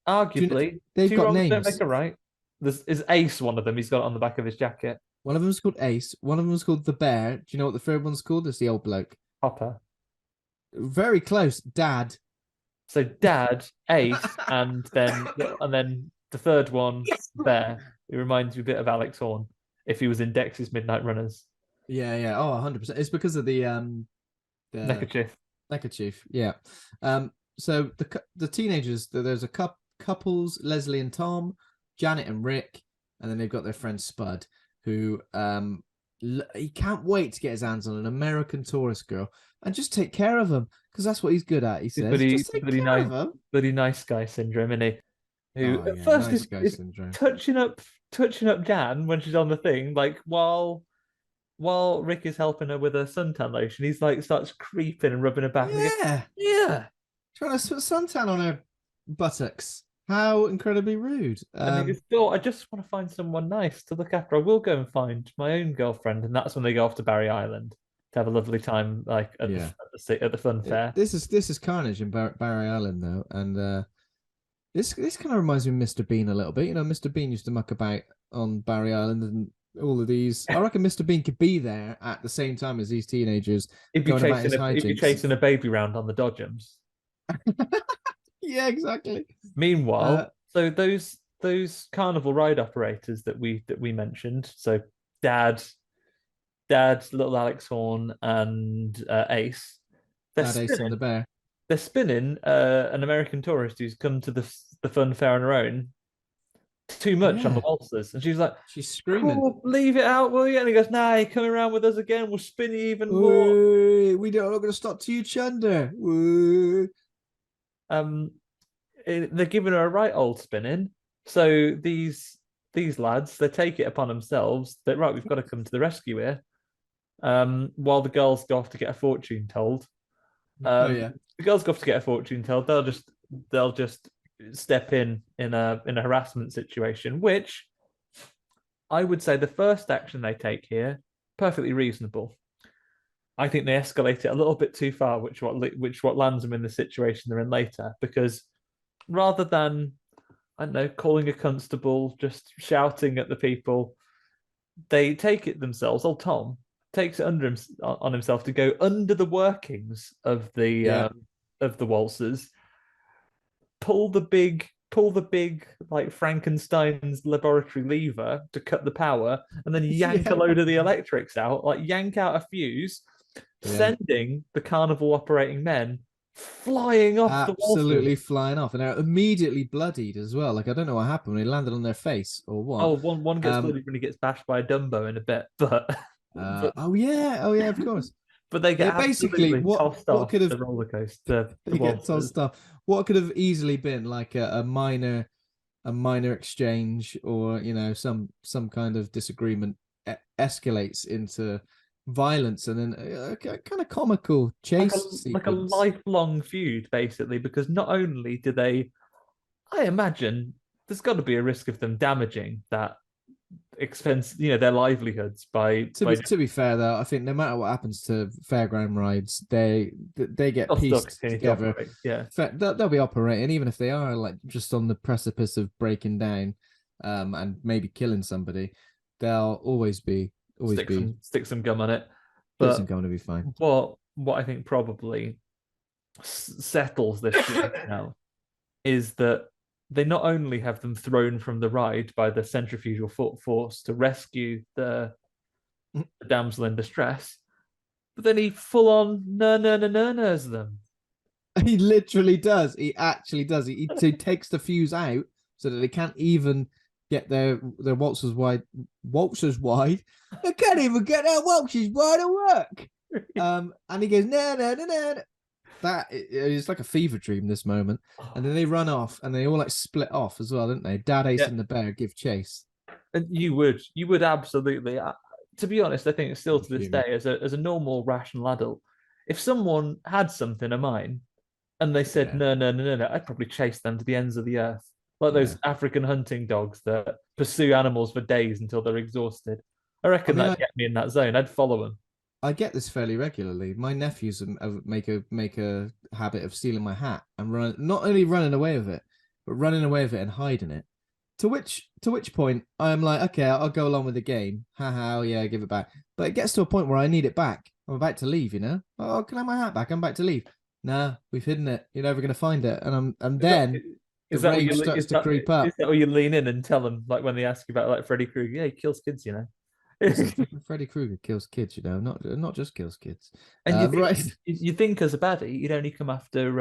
Arguably, they've got names. Don't make it right. Is Ace one of them? He's got it on the back of his jacket. One of them's called Ace. One of them's called the Bear. Do you know what the third one's called? It's the old bloke. Hopper. Very close. Dad. So Dad, Ace, and then the third one, Bear. It reminds me a bit of Alex Horne if he was in Dex's Midnight Runners. Yeah. Oh, 100%. It's because of the neckerchief. Neckerchief. Yeah. So the teenagers. There's a couples, Leslie and Tom, Janet and Rick, and then they've got their friend Spud, who he can't wait to get his hands on an American tourist girl and just take care of him because that's what he's good at. He says, bloody nice guy syndrome, isn't he? Who at first is touching up Jan when she's on the thing, like while Rick is helping her with her suntan lotion, he's like starts creeping and rubbing her back. Yeah, trying to put suntan on her buttocks. How incredibly rude. And he just thought, I just want to find someone nice to look after. I will go and find my own girlfriend. And that's when they go off to Barry Island to have a lovely time, like at the fun fair. This is carnage in Barry Island, though. And this kind of reminds me of Mr. Bean a little bit. You know, Mr. Bean used to muck about on Barry Island and all of these. I reckon Mr. Bean could be there at the same time as these teenagers. He'd be chasing a baby round on the Dodgems. Yeah, exactly. Meanwhile, so those carnival ride operators that we mentioned, so Dad, little Alex Horne, and Ace, Ace and the Bear. They're spinning an American tourist who's come to the fun fair on her own too much on the waltzers, and she's screaming, "Oh, leave it out, will you?" And he goes, "Nah, you're coming around with us again. We'll spin you even more. We're not going to stop till you chunder." They're giving her a right old spinning. So these lads, they take it upon themselves that right, we've got to come to the rescue here. While the girls go off to get a fortune told. The girls go off to get a fortune told. They'll just step in a harassment situation, which I would say the first action they take here, perfectly reasonable. I think they escalate it a little bit too far, which what lands them in the situation they're in later. Because rather than, I don't know, calling a constable, just shouting at the people, they take it themselves. Old Tom takes it on himself to go under the workings of the waltzers, pull the big like Frankenstein's laboratory lever to cut the power, and then yank a load of the electrics out, like yank out a fuse, sending the carnival operating men flying off the absolutely waltzers. flying off, and they're immediately bloodied as well. Like I don't know what happened when they landed on their face or what. Oh, one gets bloodied when he gets bashed by a Dumbo in a bit, but oh yeah, of course. but they They get basically absolutely tossed what off could have the roller coaster, the they get told waltzers. stuff. What could have easily been like a minor exchange, or some kind of disagreement escalates into violence, and then a kind of comical chase Like a sequence. lifelong feud, basically, because not only do they, I imagine there's got to be a risk of them damaging that expense, their livelihoods To by be just to be fair though, I think no matter what happens to fairground rides, they get still pieced continue to together. operate. Yeah. They'll be operating, even if they are like just on the precipice of breaking down, and maybe killing somebody. They'll always be Stick some gum on it. Citizen But going to be fine. what I think probably settles this now is that they not only have them thrown from the ride by the centrifugal force to rescue the damsel in distress, but then he full on no them. He literally does. He actually does. He takes the fuse out so that they can't even get their waltzers wide. Waltzers wide. They can't even get their waltzers wide to work. And he goes no. That it's like a fever dream, this moment. And then they run off, and they all like split off as well, don't they? Dad, Ace, and the bear give chase. And you would absolutely. To be honest, I think still to this day, as a normal rational adult, if someone had something of mine and they said no, I'd probably chase them to the ends of the earth, like those African hunting dogs that pursue animals for days until they're exhausted. I reckon that'd get me in that zone. I'd follow them. I get this fairly regularly. My nephews make a habit of stealing my hat and not only running away with it, but running away with it and hiding it. To which point I'm like, okay, I'll go along with the game. Haha, yeah, give it back. But it gets to a point where I need it back. I'm about to leave, Oh, can I have my hat back? I'm about to leave. Nah, we've hidden it. You're never gonna find it. And then the rage starts to creep up. Is that where you lean in and tell them, like when they ask you about like Freddy Krueger? Yeah, he kills kids, Listen, Freddy Krueger kills kids, not just kills kids. And Right. You think as a baddie, you'd only come after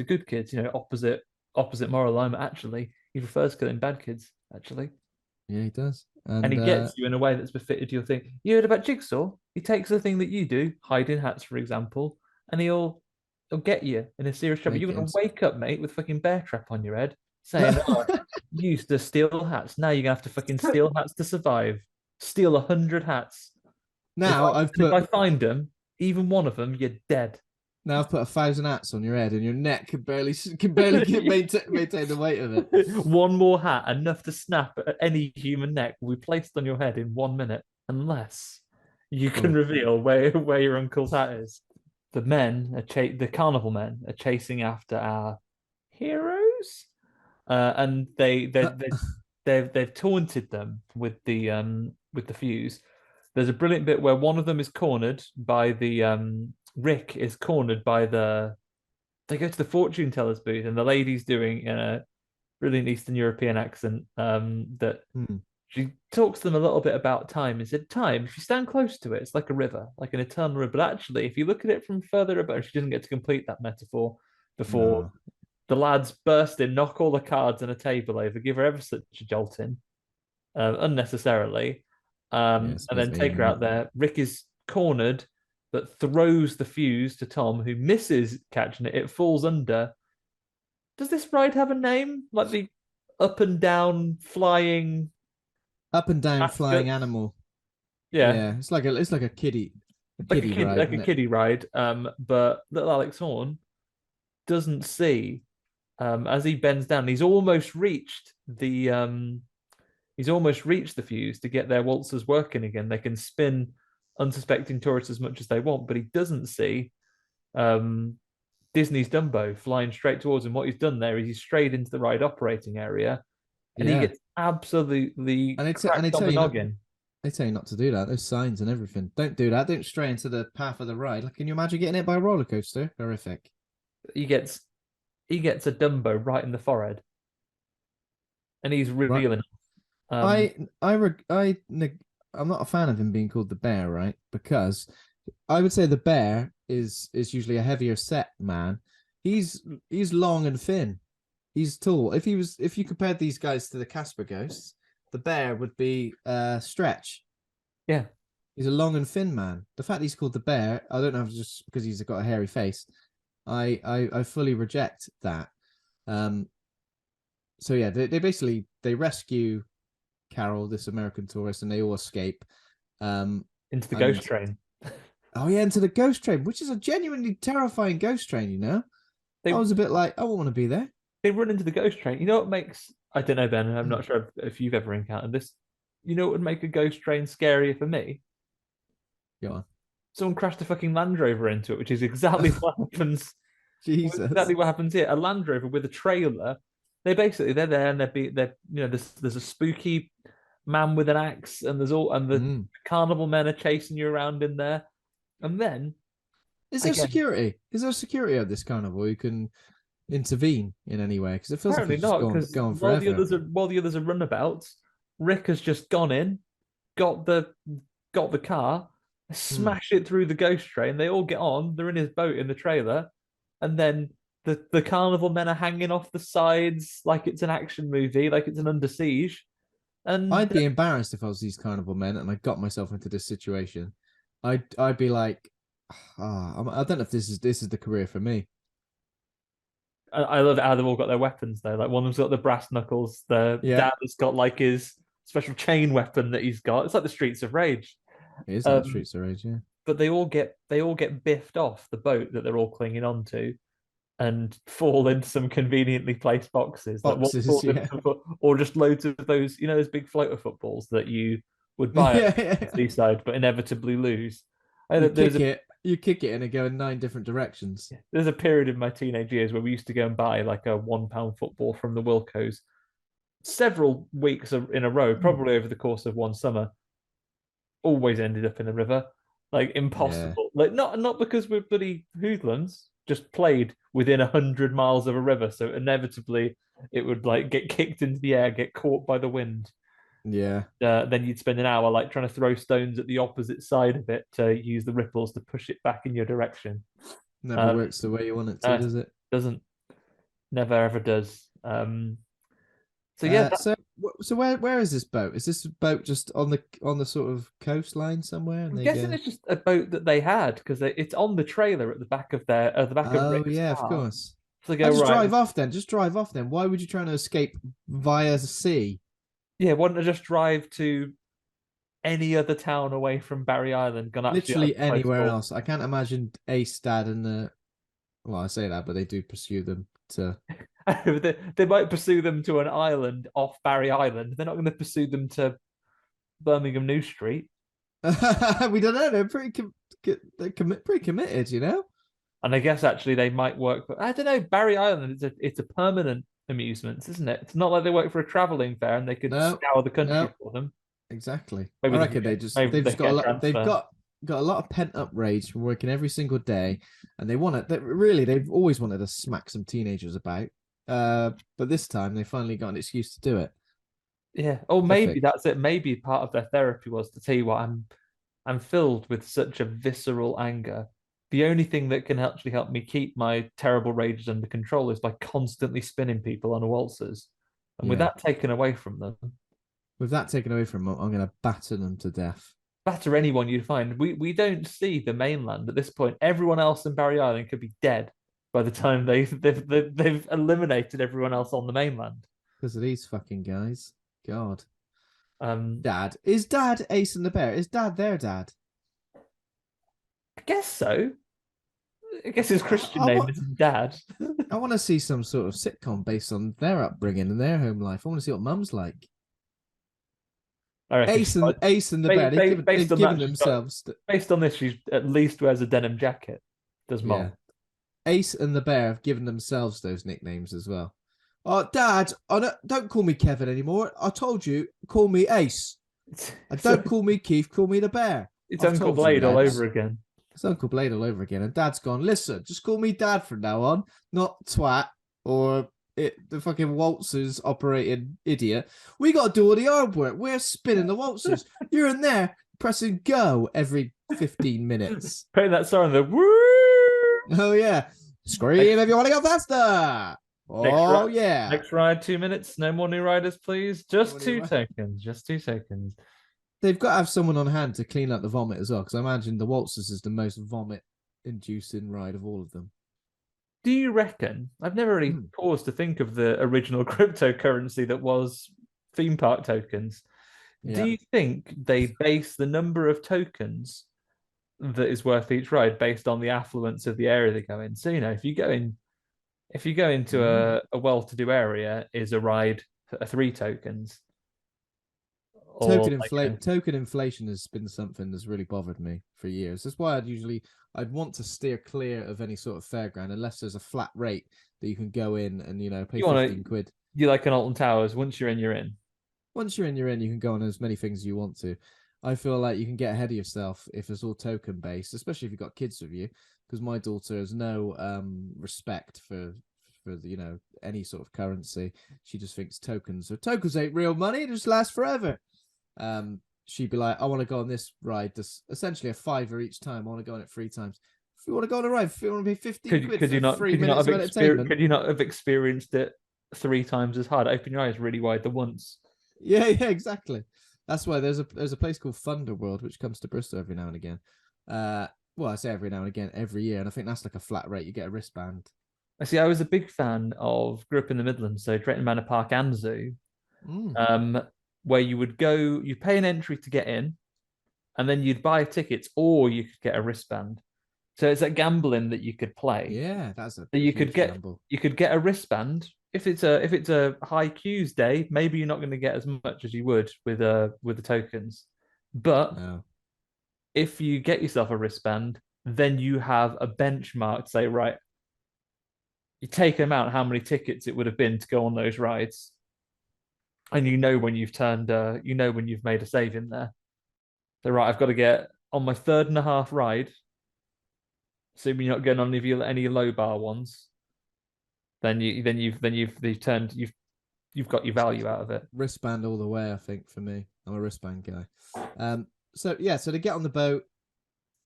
good kids, opposite moral alignment. Actually, he prefers killing bad kids. Actually, Yeah, he does, and he gets you in a way that's befitted your thing. You heard about Jigsaw? He takes the thing that you do, hide in hats, for example, and he'll get you in a serious trouble. You're gonna wake up, mate, with fucking bear trap on your head, saying, "Oh, you used to steal hats. Now you're gonna have to fucking steal hats to survive. Steal 100 hats. Now If I find them, even one of them, you're dead." Now I've put 1,000 hats on your head, and your neck can barely maintain the weight of it. One more hat, enough to snap at any human neck, will be placed on your head in 1 minute, unless you can reveal where your uncle's hat is. The carnival men are chasing after our heroes, and they've taunted them with the fuse. There's a brilliant bit where one of them is cornered by the Rick is cornered by they go to the fortune teller's booth, and the lady's doing in a brilliant Eastern European accent that she talks to them a little bit about time and said, time, if you stand close to it, it's like a river, like an eternal river. But actually, if you look at it from further above, she doesn't get to complete that metaphor before the lads burst in, knock all the cards and a table over, give her ever such a jolting, unnecessarily, and then take her out there. Rick is cornered, but throws the fuse to Tom, who misses catching it. It falls under. Does this ride have a name? Like the up and down flying animal. Yeah, it's like a kiddie ride, like a kiddie ride. But little Alex Horn doesn't see as he bends down. He's almost reached the fuse to get their waltzers working again. They can spin unsuspecting tourists as much as they want, but he doesn't see Disney's Dumbo flying straight towards him. What he's done there is he's strayed into the ride operating area, and he gets absolutely cracked on the noggin. They tell you not to do that. There's signs and everything. Don't do that. Don't stray into the path of the ride. Like, can you imagine getting hit by a roller coaster? Horrific. He gets a Dumbo right in the forehead, and he's revealing. Right. I'm not a fan of him being called the bear, right? Because I would say the bear is usually a heavier set man. He's long and thin. He's tall. If you compared these guys to the Casper ghosts, the bear would be Stretch. Yeah. He's a long and thin man. The fact he's called the bear, I don't know if it's just because he's got a hairy face. I fully reject that. So yeah, they basically rescue Carol, this American tourist, and they all escape. Into the ghost train. Oh yeah, into the ghost train, which is a genuinely terrifying ghost train, you know? I was a bit like, I won't want to be there. They run into the ghost train. You know what makes, I don't know, Ben, I'm not sure if you've ever encountered this. You know what would make a ghost train scarier for me? Go on. Someone crashed a fucking Land Rover into it, which is exactly what happens. Jesus. Exactly what happens here. A Land Rover with a trailer. They're there and there's a spooky man with an axe, and the carnival men are chasing you around in there. And then is there security? Is there security at this carnival you can intervene in any way? Because it feels like it's not, because going forever. While the others are runabouts, Rick has just gone in, got the car, smash it through the ghost train. They all get on. They're in his boat in the trailer, and then the carnival men are hanging off the sides like it's an action movie, like it's an Under Siege. And I'd be embarrassed if I was these carnival men and I got myself into this situation. I'd be like, I don't know if this is the career for me. I love how they've all got their weapons though. Like one of them's got the brass knuckles. The dad has got like his special chain weapon that he's got. It's like the Streets of Rage. It is like the Streets of Rage, yeah. But they all get biffed off the boat that they're all clinging onto, and fall into some conveniently placed boxes. Or just loads of those, those big floater footballs that you would buy at the seaside, but inevitably lose. You kick it and it go in 9 different directions. There's a period in my teenage years where we used to go and buy like a £1 football from the Wilcos several weeks in a row, probably over the course of one summer. Always ended up in the river. Like impossible. Yeah. Like not because we're bloody hoodlums, just played within 100 miles of a river, so inevitably it would like get kicked into the air, get caught by the wind. Yeah. Then you'd spend an hour like trying to throw stones at the opposite side of it to use the ripples to push it back in your direction. Never works the way you want it to, does it? Doesn't. Never ever does. So where is this boat? Is this boat just on the sort of coastline somewhere? I'm guessing it's just a boat that they had, because it's on the trailer at the back of Rick's yeah, car. Of course. So they go, just drive off then. Just drive off then. Why would you try to escape via the sea? Yeah, why don't I just drive to any other town away from Barry Island? Literally anywhere else. I can't imagine Ace, Dad, and well, I say that, but they do pursue them to. They might pursue them to an island off Barry Island. They're not going to pursue them to Birmingham New Street. We don't know. They're pretty committed, you know. And I guess actually they might work for. I don't know. Barry Island it's a permanent amusement, isn't it? It's not like they work for a traveling fair and they could scour the country for them. Exactly. Maybe I reckon they've got a lot of pent up rage from working every single day, and they've always wanted to smack some teenagers about. But this time they finally got an excuse to do it. Yeah. Oh, maybe that's it. Maybe part of their therapy was to tell you what, I'm filled with such a visceral anger. The only thing that can actually help me keep my terrible rages under control is by constantly spinning people on waltzers. And with that taken away from them, I'm going to batter them to death. Batter anyone you find. We don't see the mainland at this point. Everyone else in Barry Island could be dead by the time they've eliminated everyone else on the mainland. Because of these fucking guys. God. Dad. Is Dad Ace and the Bear? Is Dad their dad? I guess so. I guess his Christian name is Dad. I want to see some sort of sitcom based on their upbringing and their home life. I want to see what Mum's like. Ace and the Bear. They've given themselves. Based on this, she at least wears a denim jacket. Does Mum? Yeah. Ace and the Bear have given themselves those nicknames as well. Oh, Dad, don't call me Kevin anymore. I told you, call me Ace. And don't call me Keith, call me the Bear. It's Uncle Blade all over again. It's Uncle Blade all over again. And Dad's gone, listen, just call me Dad from now on, not twat or the fucking waltzers operating idiot. We got to do all the hard work. We're spinning the waltzers. You're in there pressing go every 15 minutes. Putting that song on the woo. Oh yeah, scream if you want to go faster. Oh yeah. Next ride, 2 minutes. No more new riders, please. Just two Right. tokens. Just 2 seconds. They've got to have someone on hand to clean up the vomit as well, because I imagine the waltzers is the most vomit-inducing ride of all of them. Do you reckon? I've never really paused to think of the original cryptocurrency that was theme park tokens. Do you think they base the number of tokens that is worth each ride based on the affluence of the area they go in? So, if you go into a well-to-do area, is a ride for 3 tokens? Token inflation has been something that's really bothered me for years. That's why I'd want to steer clear of any sort of fairground unless there's a flat rate that you can go in and pay 15 quid. You like an Alton Towers? Once you're in, you're in. Once you're in, you're in. You can go on as many things as you want to. I feel like you can get ahead of yourself if it's all token based, especially if you've got kids with you. Because my daughter has no respect for any sort of currency. She just thinks tokens ain't real money. It just lasts forever. She'd be like, I want to go on this ride. That's essentially a $5 each time. I want to go on it 3 times. If you want to go on a ride, if you want to pay 15 quid for 3 minutes of entertainment. Could you not have experienced it 3 times as hard? Open your eyes really wide the once. Yeah, exactly. That's why there's a place called Thunderworld, which comes to Bristol every now and again. Well, I say every now and again, every year, and I think that's like a flat rate. You get a wristband. I see. I was a big fan of, grew up in the Midlands, so Drayton Manor Park and Zoo, where you would go, you pay an entry to get in, and then you'd buy tickets, or you could get a wristband. So it's like gambling that you could play. Yeah, that's a. So you could get a wristband. If it's a high queues day, maybe you're not going to get as much as you would with the tokens, but if you get yourself a wristband, then you have a benchmark to say, right, you take them out how many tickets it would have been to go on those rides, and when you've when you've made a save in there. So right, I've got to get on my 3.5 ride. Assuming you're not going on any low bar ones, then you've got your value out of it. Wristband all the way, I think, for me. I'm a wristband guy. So to get on the boat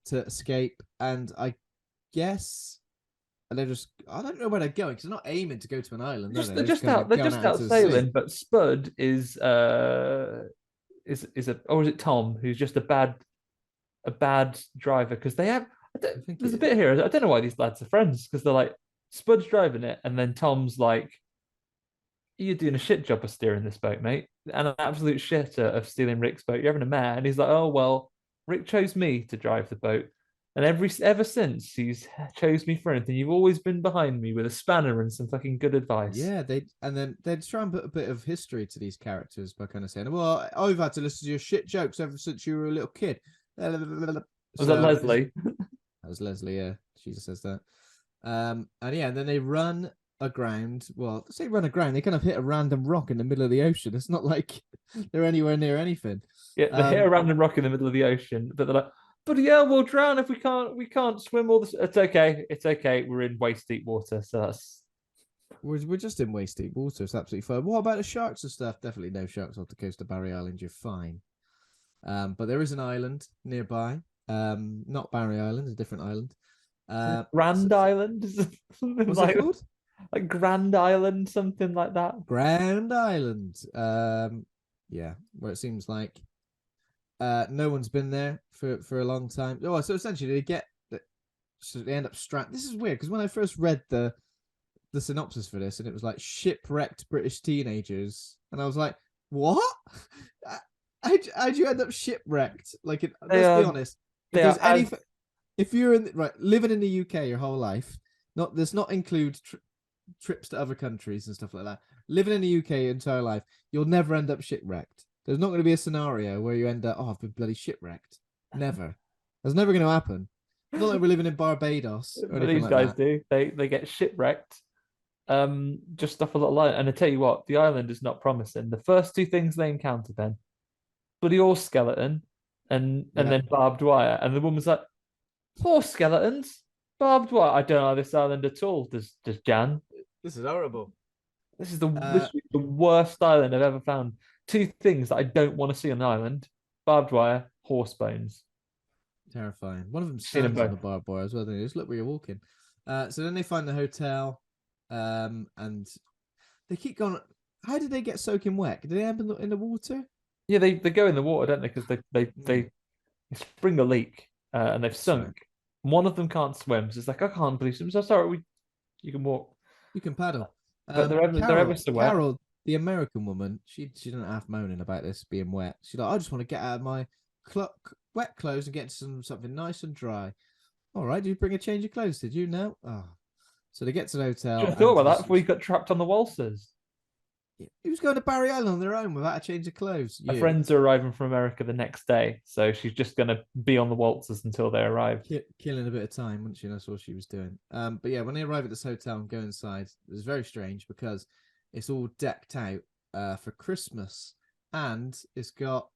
to escape, and I guess, and I don't know where they're going because they're not aiming to go to an island. They're just out sailing. But Spud is it Tom who's just a bad driver, because they have. There's a bit here. I don't know why these lads are friends, because they're like, Spud's driving it, and then Tom's like, you're doing a shit job of steering this boat, mate, and an absolute shitter of stealing Rick's boat. You're having a mare. And he's like, oh well, Rick chose me to drive the boat, and ever since he's chose me for anything, you've always been behind me with a spanner and some fucking good advice. Yeah, they'd try and put a bit of history to these characters by kind of saying, well, I've had to listen to your shit jokes ever since you were a little kid. Was that Leslie? That was Leslie, yeah. She just says that. And then they run aground. Well, say run aground, they kind of hit a random rock in the middle of the ocean. It's not like they're anywhere near anything. Yeah, they hit a random rock in the middle of the ocean, but they're like, but yeah, we'll drown if we can't swim all this. It's okay. We're in waist deep water, so that's we're just in waist deep water. It's absolutely fine. What about the sharks and stuff? Definitely no sharks off the coast of Barry Island. You're fine. But there is an island nearby. Not Barry Island, a different island. Grand Island. What's it called? Like Grand Island, something like that. Grand Island. Yeah, where it seems like no one's been there for a long time. Oh, so essentially they end up stranded. This is weird because when I first read the synopsis for this, and it was like shipwrecked British teenagers, and I was like, what? How'd you end up shipwrecked? Like, let's be honest. If you're living in the UK your whole life, does not include trips to other countries and stuff like that. Living in the UK your entire life, you'll never end up shipwrecked. There's not going to be a scenario where you end up, I've been bloody shipwrecked. Never. That's never going to happen. It's not like we're living in Barbados. But these guys do. They get shipwrecked. Just off a little island. And I tell you what, the island is not promising. The first 2 things they encounter then, bloody horse skeleton and then barbed wire. And the woman's like, horse skeletons? Barbed wire? I don't know this island at all, does Jan. This is horrible. This is the worst island I've ever found. 2 things that I don't want to see on an island: barbed wire, horse bones. Terrifying. One of them stands on the barbed wire as well. Just look where you're walking. So then they find the hotel, and they keep going. How did they get soaking wet? Did they end up in the water? Yeah, they go in the water, don't they? Because they spring a leak, and they've That's right. sunk. One of them can't swim, so it's like, I can't believe swim. So sorry, you can walk. You can paddle. But they're ever so wet. Carol, the American woman, she didn't half moaning about this being wet. She's like, I just want to get out of my wet clothes and get something nice and dry. All right, did you bring a change of clothes? Did you? No. Oh. So they get to the hotel. Should have thought about that before you got trapped on the waltzers. Who's going to Barry Island on their own without a change of clothes? Her friends are arriving from America the next day, so she's just going to be on the waltzers until they arrive. Killing a bit of time, wouldn't she? That's what she was doing. But yeah, when they arrive at this hotel and go inside, it was very strange because it's all decked out for Christmas, and it's got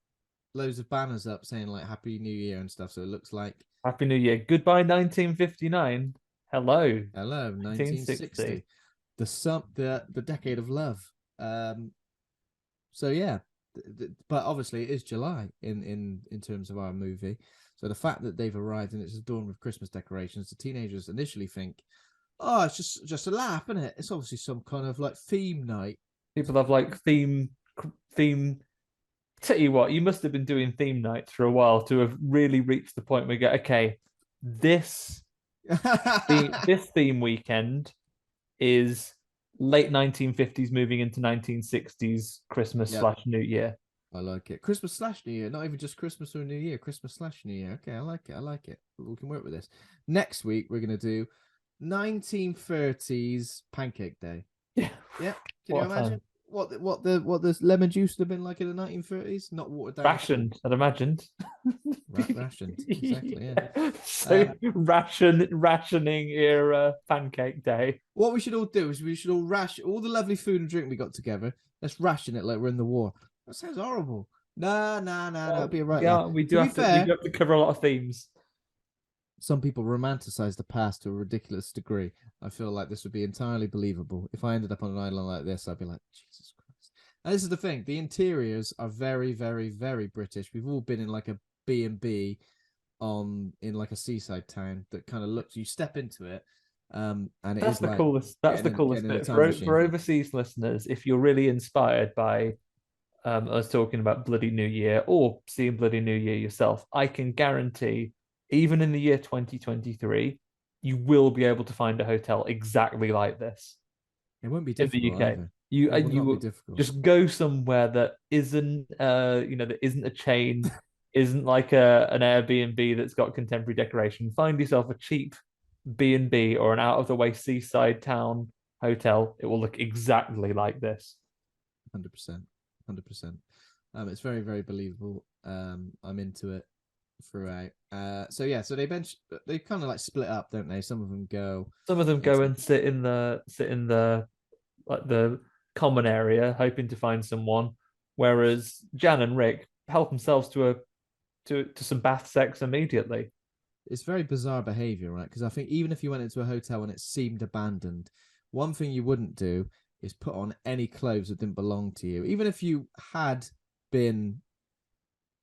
loads of banners up saying like Happy New Year and stuff. So it looks like Happy New Year. Goodbye 1959. Hello. Hello 1960. The decade of love. So yeah, but obviously it is July in terms of our movie. So the fact that they've arrived and it's adorned with Christmas decorations, the teenagers initially think, oh, it's just a laugh, isn't it? It's obviously some kind of like theme night. People have like theme. Tell you what, you must have been doing theme nights for a while to have really reached the point where you go, okay, this theme weekend is late 1950s moving into 1960s Christmas / New Year. I like it. Christmas / New Year, not even just Christmas or New Year. Christmas / New Year. Okay, I like it. We can work with this. Next week we're gonna do 1930s Pancake Day. Yeah. Yeah. Can you imagine what the lemon juice would have been like in the 1930s? Not watered down. Rationed, I'd imagined. Rationed, exactly. Yeah. So rationing era Pancake Day. What we should all do is we should all ration all the lovely food and drink we got together. Let's ration it like we're in the war. That sounds horrible. No, that'd be right. Yeah, we do have to cover a lot of themes. Some people romanticize the past to a ridiculous degree. I feel like this would be entirely believable. If I ended up on an island like this, I'd be like, Jesus Christ. And this is the thing. The interiors are very, very, very British. We've all been in like a B&B in like a seaside town that kind of looks, you step into it. And that's the coolest. That's the coolest bit for overseas listeners. If you're really inspired by us talking about Bloody New Year or seeing Bloody New Year yourself, I can guarantee, even in the year 2023, you will be able to find a hotel exactly like this. It won't be difficult in the UK. Either. You just go somewhere that isn't that isn't a chain, isn't like an Airbnb that's got contemporary decoration. Find yourself a cheap B&B or an out of the way seaside town hotel. It will look exactly like this. 100%. It's very, very believable. I'm into it throughout. So they kind of like split up, don't they? Some of them go and sit in the like the common area, hoping to find someone, whereas Jan and Rick help themselves to some bath sex immediately. It's very bizarre behavior, right? Because I think even if you went into a hotel and it seemed abandoned, one thing you wouldn't do is put on any clothes that didn't belong to you. Even if you had been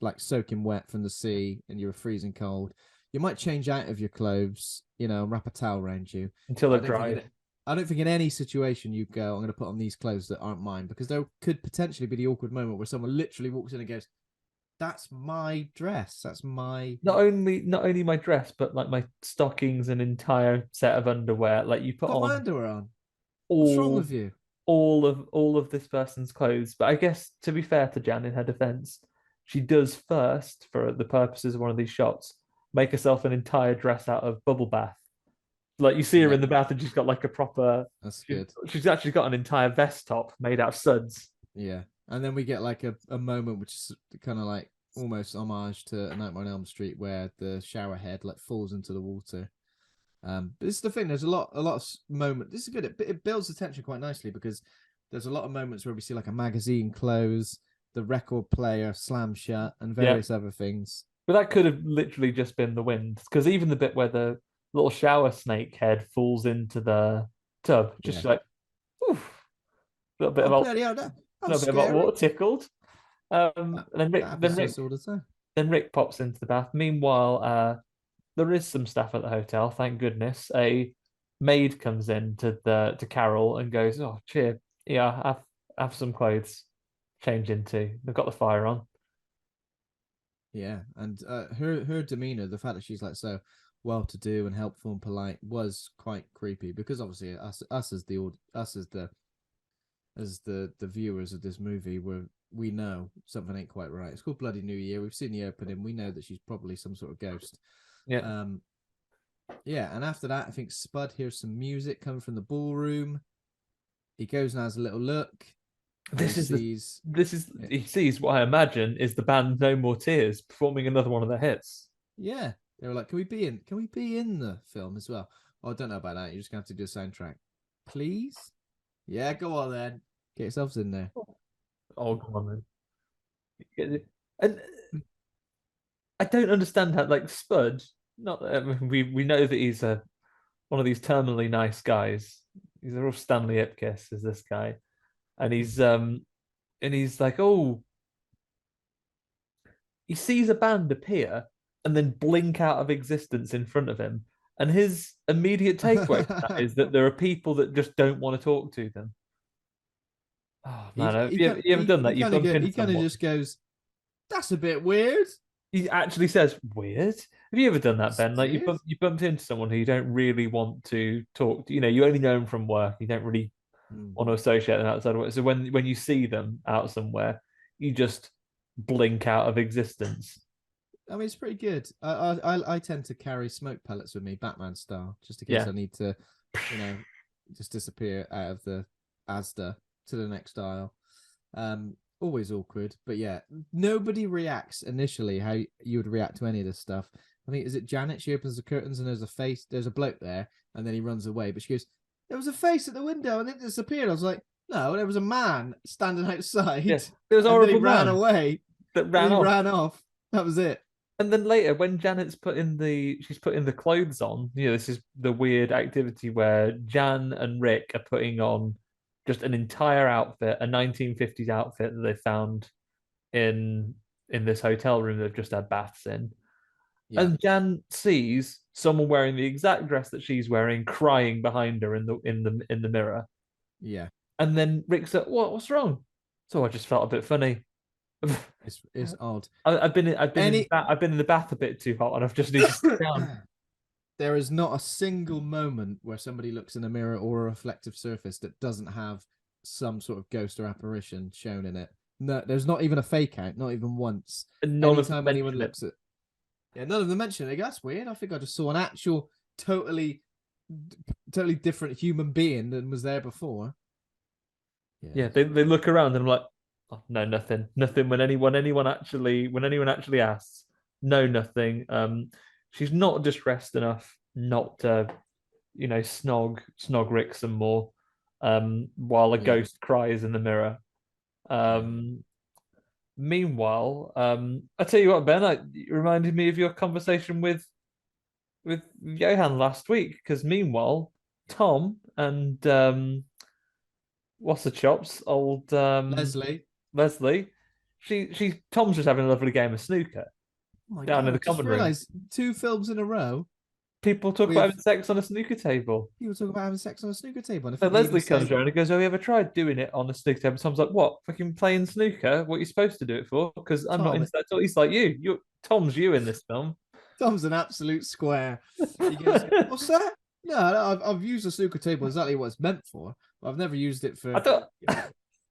like soaking wet from the sea and you were freezing cold, you might change out of your clothes, and wrap a towel around you until they're dried. I don't think in any situation you go, I'm going to put on these clothes that aren't mine, because there could potentially be the awkward moment where someone literally walks in and goes, that's my dress. That's my not only my dress, but like my stockings and entire set of underwear. Like you put on my underwear on. What's wrong with you? All of this person's clothes. But I guess, to be fair to Jan, in her defense, she does first, for the purposes of one of these shots, make herself an entire dress out of bubble bath. Like you see her in the bath and she's got like a proper. That's good. She's actually got an entire vest top made out of suds. Yeah. And then we get like a moment which is kind of like almost homage to A Nightmare on Elm Street, where the shower head like falls into the water. But this is the thing. There's a lot of moments. This is good. It builds the tension quite nicely, because there's a lot of moments where we see like a magazine close, the record player slam shut, and various other things. But that could have literally just been the wind, because even the bit where the little shower snake head falls into the tub, just like, oof, a little bit about water tickled. And then Rick pops into the bath. Meanwhile, there is some staff at the hotel, thank goodness. A maid comes in to Carol and goes, "Oh, cheer, yeah, have some clothes, change into. They've got the fire on." Yeah, and her demeanor, the fact that she's like so well-to-do and helpful and polite, was quite creepy because obviously us as the viewers of this movie, we know something ain't quite right. It's called Bloody New Year. We've seen the opening. We know that she's probably some sort of ghost. Yeah. Yeah, and after that, I think Spud hears some music coming from the ballroom. He goes and has a little look. He sees what I imagine is the band No More Tears performing another one of their hits. Yeah, they were like, Can we be in the film as well?" Oh, I don't know about that. You're just gonna have to do a soundtrack, please. Yeah, go on then. Get yourselves in there. Oh, come on then. And I don't understand how, like, Spud. Not we know that he's one of these terminally nice guys. He's a real Stanley Ipkiss, is this guy, and he's like, oh, he sees a band appear and then blink out of existence in front of him, and his immediate takeaway from that is that there are people that just don't want to talk to them. Oh man, have you ever done that? He kind of just goes, "That's a bit weird." He actually says, "Weird." Have you ever done that, That's Ben? Like weird. you bumped into someone who you don't really want to talk to. You know, you only know them from work. You don't really want to associate them outside of work. So when you see them out somewhere, you just blink out of existence. I mean, it's pretty good. I tend to carry smoke pellets with me, Batman style, just in case I need to, just disappear out of the Asda to the next aisle. Always awkward, but yeah, nobody reacts initially how you would react to any of this stuff. I think, is it Janet? She opens the curtains and there's a bloke there, and then he runs away. But she goes, "There was a face at the window and it disappeared." I was like, "No, there was a man standing outside." Yeah, there was a horrible man ran away. That ran off. That was it. And then later, when Janet's putting the clothes on, this is the weird activity where Jan and Rick are putting on just an entire outfit, a 1950s outfit that they found in this hotel room they've just had baths in. Yeah. And Jan sees someone wearing the exact dress that she's wearing, crying behind her in the mirror. Yeah. And then Rick said, "What's wrong?" "So I just felt a bit funny." It's odd. I've been in the bath a bit too hot, and I've just needed to sit down. There is not a single moment where somebody looks in a mirror or a reflective surface that doesn't have some sort of ghost or apparition shown in it. No, there's not even a fake out, not even once. And anytime anyone looks at, none of them mention it. That's weird. I think I just saw an actual totally different human being than was there before. Yeah, they look around and I'm like, "Oh, no, nothing. When anyone actually asks, no, nothing." She's not distressed enough not to, snog Rick some more, while a ghost cries in the mirror. Meanwhile, I tell you what, Ben, it reminded me of your conversation with Johan last week, because meanwhile, Tom and what's the chops, old Leslie, Tom's just having a lovely game of snooker down in the common room. Realized 2 films in a row. People talk about having sex on a snooker table. People talk about having sex on a snooker table. And so Leslie comes around and goes, "Oh, you ever tried doing it on a snooker table?" Tom's like, "What? Fucking playing snooker? What are you supposed to do it for? Because I'm not into that." He's like, Tom's you in this film. Tom's an absolute square. He goes, "What's that?" "No, I've used a snooker table exactly what it's meant for, but I've never used it for." I don't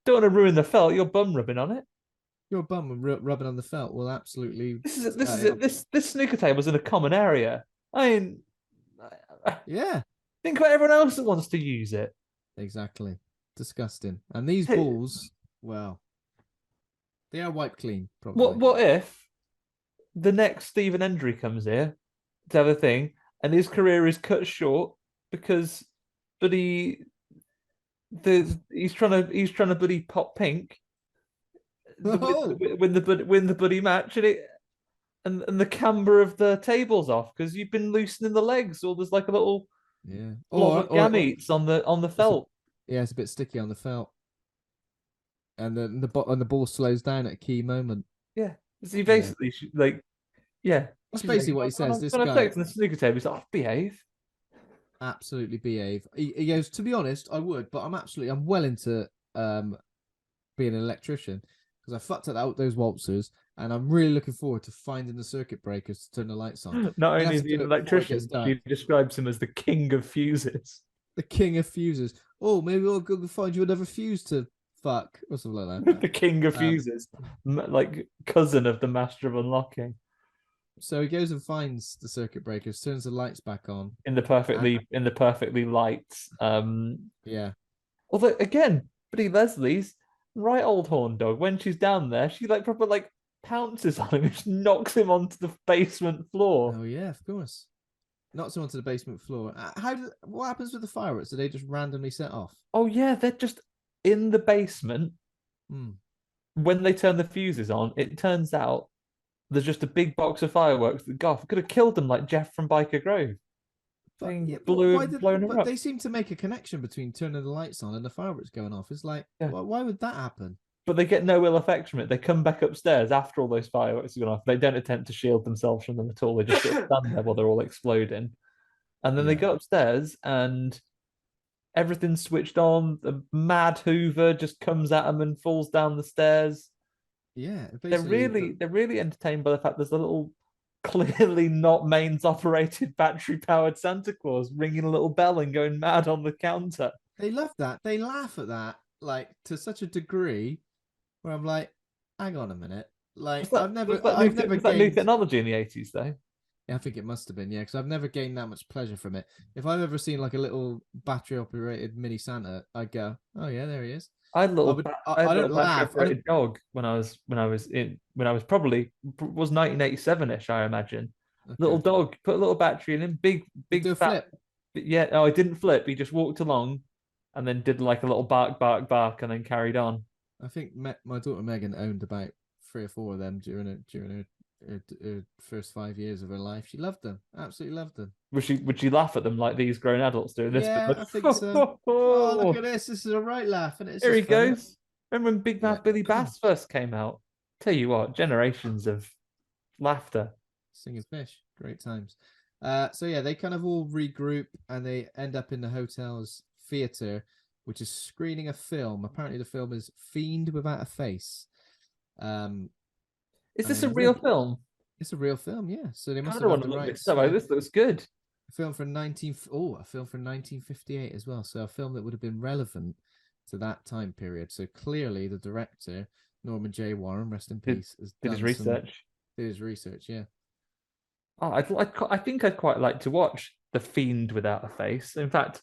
want to ruin the felt. Your bum rubbing on it. Your bum rubbing on the felt will absolutely. This is it. This snooker table's in a common area. I mean, yeah. Think about everyone else that wants to use it. Exactly. Disgusting. And these balls, well, they are wiped clean. Probably. What if the next Stephen Hendry comes here to have a thing, and his career is cut short because, he's trying to bloody pop pink, win the buddy match, and the camber of the table's off because you've been loosening the legs, or there's like a little blob of gametes on the felt. It's a bit sticky on the felt, and the ball slows down at a key moment. Yeah, so he basically that's basically what he says. This guy on the snooker table, he's like, "Oh, behave." absolutely behave. He goes, to be honest, I would, but I'm well into being an electrician because I fucked up those waltzers, and I'm really looking forward to finding the circuit breakers to turn the lights on. Not only is he an electrician, she describes him as the king of fuses. The king of fuses. Oh, maybe I'll go find you another fuse to fuck or something like that. The king of fuses, like cousin of the master of unlocking. So he goes and finds the circuit breakers, turns the lights back on in the perfectly lights. Yeah. Although again, Buddy Leslie's right old horn dog. When she's down there, she like proper like pounces on him, and knocks him onto the basement floor. Oh yeah, of course. Knocks him onto the basement floor. What happens with the fireworks? Do they just randomly set off? Oh yeah, they're just in the basement. When they turn the fuses on, it turns out there's just a big box of fireworks that Goff could have killed them like Jeff from Biker Grove. But they seem to make a connection between turning the lights on and the fireworks going off. It's like, why would that happen? But they get no ill effects from it. They come back upstairs after all those fireworks are gone off. They don't attempt to shield themselves from them at all. They just sort of stand there while they're all exploding. And then they go upstairs and everything's switched on. The mad Hoover just comes at them and falls down the stairs. Yeah, they're really entertained by the fact there's a little clearly not mains operated battery powered Santa Claus ringing a little bell and going mad on the counter. They love that. They laugh at that like to such a degree where I'm like, hang on a minute. Like I've never gained new technology in the 80s though. Yeah, I think it must have been, because I've never gained that much pleasure from it. If I've ever seen like a little battery operated mini Santa, I'd go, oh yeah, there he is. I had a little battery operated dog when I was probably was 1987ish, I imagine. Okay. Little dog, put a little battery in him, big fat flip. Yeah, no, I didn't flip. He just walked along and then did like a little bark, and then carried on. I think my daughter Megan owned about 3 or 4 of them during her first 5 years of her life. She loved them, absolutely loved them. Would she laugh at them like these grown adults do? Yeah, I think so. Oh, look at this! This is a right laugh, and it's here he goes. Remember when Big Mouth Billy Bass first came out? Tell you what, generations of laughter. Singing fish, great times. So yeah, they kind of all regroup and they end up in the hotel's theater, which is screening a film. Apparently, the film is Fiend Without a Face. Is this a real film? It's a real film, yeah. So they must have the rights. This looks good. A film from 1958 as well. So a film that would have been relevant to that time period. So clearly, the director Norman J. Warren, rest in peace, did his research. Did his research, yeah. Oh, I think I'd quite like to watch The Fiend Without a Face. In fact,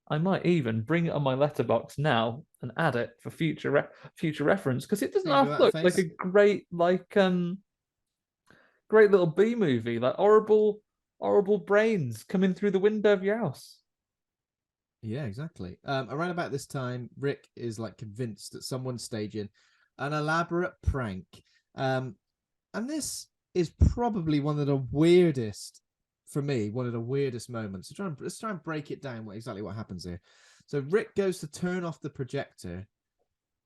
I might even bring it on my letterbox now and add it for future reference because it doesn't look like a great great little B movie, like horrible brains coming through the window of your house. Yeah, exactly. Around about this time, Rick is like convinced that someone's staging an elaborate prank, and this is probably one of the weirdest. For me, one of the weirdest moments. So let's try and break it down exactly what happens here. So Rick goes to turn off the projector,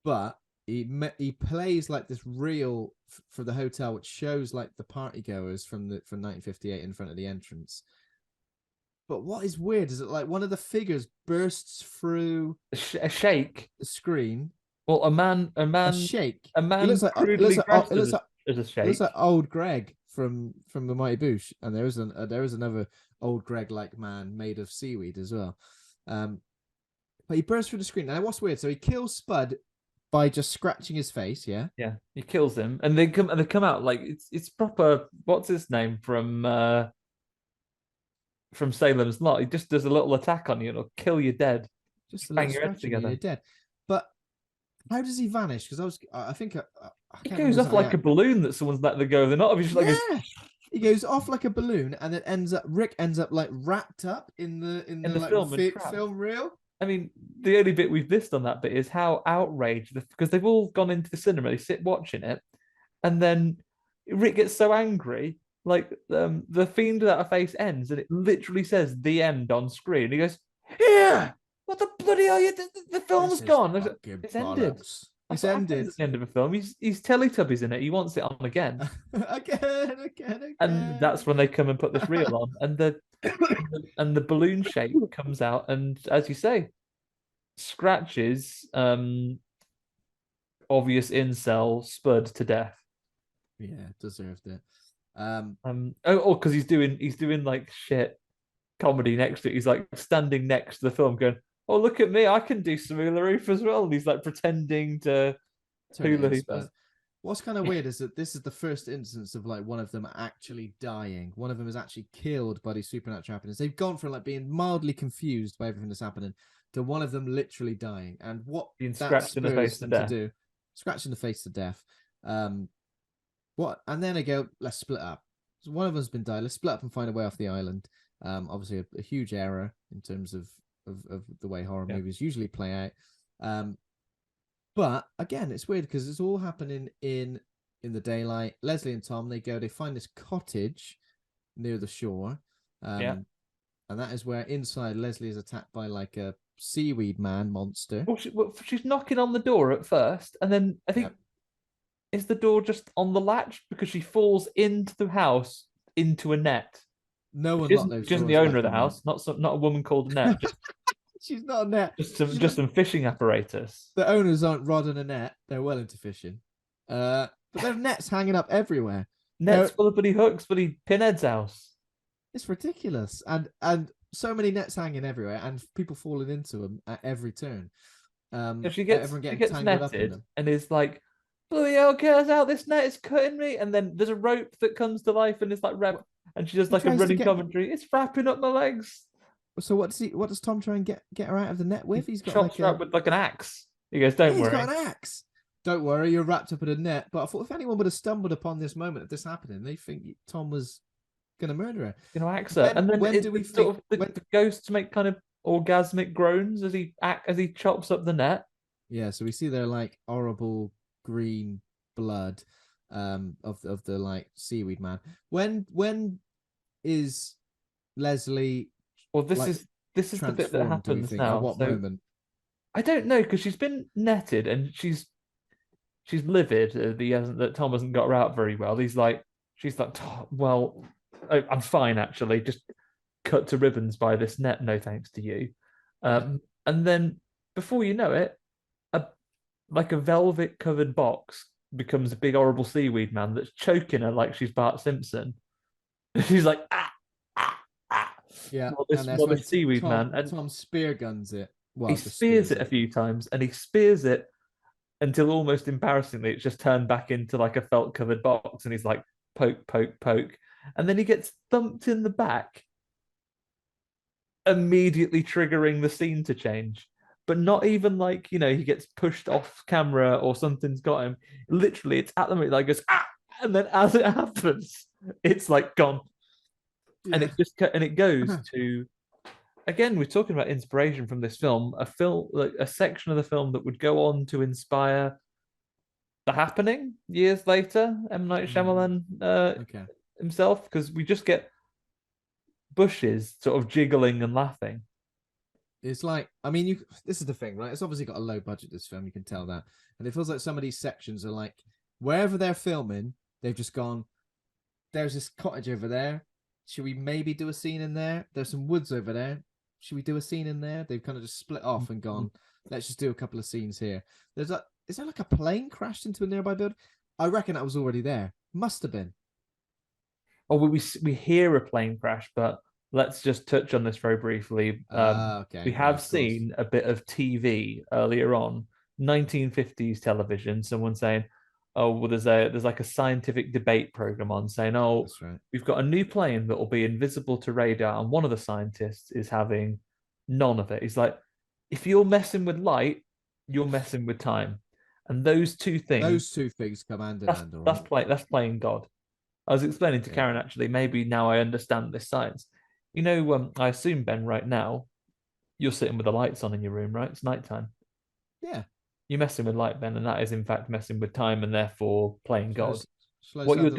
but he plays like this reel for the hotel, which shows like the party goers from 1958 in front of the entrance. But what is weird is that like one of the figures bursts through a shake the screen. Well, a man, a shake. A man. It looks like a shake. It looks like old Greg from the Mighty Boosh, and there is another old Greg-like man made of seaweed as well. But he bursts through the screen. Now, what's weird? So he kills Spud by just scratching his face. Yeah, he kills him, and they come out like it's proper. What's his name from Salem's Lot? He just does a little attack on you, and it'll kill you dead. Just bang your head together. You're dead. But how does he vanish? Because I think he goes off like a balloon that someone's letting go. They're not obviously like he goes off like a balloon, and then Rick ends up like wrapped up in the film reel. I mean, the only bit we've missed on that bit is how outraged because they've all gone into the cinema, they sit watching it, and then Rick gets so angry, like the Fiend Without a Face ends, and it literally says "the end" on screen. And he goes, "Here, what the bloody are you? The film's gone. It's ended." It's ended at the end of a film. He's Teletubbies in it. He wants it on again. again. And that's when they come and put this reel on, and the balloon shape comes out, and as you say, scratches obvious incel Spud to death. Yeah, deserved it. Because he's doing like shit comedy next to it. He's like standing next to the film, going, "Oh, look at me! I can do some hula hoop as well." And he's like pretending to hula hoop. What's kind of weird is that this is the first instance of like one of them actually dying. One of them is actually killed by these supernatural happenings. They've gone from like being mildly confused by everything that's happening to one of them literally dying. And what being that scratched in the face to do, scratched in the face to death. What? And then they go, let's split up. So one of them's been died. Let's split up and find a way off the island. Obviously a huge error in terms of the way horror movies usually play out. But again, it's weird because it's all happening in the daylight. Leslie and Tom, they find this cottage near the shore. And that is where inside Leslie is attacked by like a seaweed man monster. Well, she's knocking on the door at first, and then I think is the door just on the latch because she falls into the house into a net. No one locked those doors. She isn't the owner of the house, not a woman called Annette. Just, she's not a net. Just some fishing apparatus. The owners aren't Rod and Annette. They're well into fishing. But there are nets hanging up everywhere. Nets full of bloody hooks, bloody Pinhead's house. It's ridiculous. And so many nets hanging everywhere and people falling into them at every turn. She gets netted up in them. And is like, bloody hell, get us out, this net is cutting me. And then there's a rope that comes to life and it's like and she does like a running commentary. It's wrapping up my legs. So what does Tom try and get her out of the net with? He's got chops her up with like an axe. He goes, don't worry. He's got an axe. Don't worry, you're wrapped up in a net. But I thought if anyone would have stumbled upon this moment of this happening, they think Tom was going to murder her. Going to axe her. And then when do we sort of the ghosts make kind of orgasmic groans as he chops up the net? Yeah, so we see their like horrible green blood of the like seaweed man. When is Leslie? Well, this is the bit that happens now. At what moment? I don't know because she's been netted and she's livid that Tom hasn't got her out very well. She's like, oh, well, I'm fine actually. Just cut to ribbons by this net. No thanks to you. And then before you know it, like a velvet covered box becomes a big horrible seaweed man that's choking her like she's Bart Simpson. She's like, ah. Yeah, this seaweed man. And Tom spear guns it. Well, he spears it a few times, and he spears it until almost embarrassingly it's just turned back into like a felt covered box, and he's like poke, poke, poke, and then he gets thumped in the back, immediately triggering the scene to change. But not even like, he gets pushed off camera or something's got him. Literally, it's at the moment like goes ah, and then as it happens, it's like gone. Yeah. And it goes to, again, we're talking about inspiration from this film, like a section of the film that would go on to inspire The Happening years later, M. Night Shyamalan himself, because we just get bushes sort of jiggling and laughing. It's like, this is the thing, right? It's obviously got a low budget, this film, you can tell that. And it feels like some of these sections are like, wherever they're filming, they've just gone, there's this cottage over there. Should we maybe do a scene in there? There's some woods over there. Should we do a scene in there? They've kind of just split off and gone, let's just do a couple of scenes here. Is there like a plane crashed into a nearby building? I reckon that was already there. Must have been. Oh, we hear a plane crash, but let's just touch on this very briefly. We have seen a bit of TV earlier on, 1950s television, someone saying, oh, well, there's like a scientific debate program on saying, oh, that's right, we've got a new plane that will be invisible to radar, and one of the scientists is having none of it. He's like, if you're messing with light, you're messing with time. And those two things come hand in hand. That's playing God. I was explaining to Karen, actually, maybe now I understand this science. I assume, Ben, right now, you're sitting with the lights on in your room, right? It's nighttime. Yeah. You're messing with light, Ben, and that is, in fact, messing with time and therefore playing God. What you're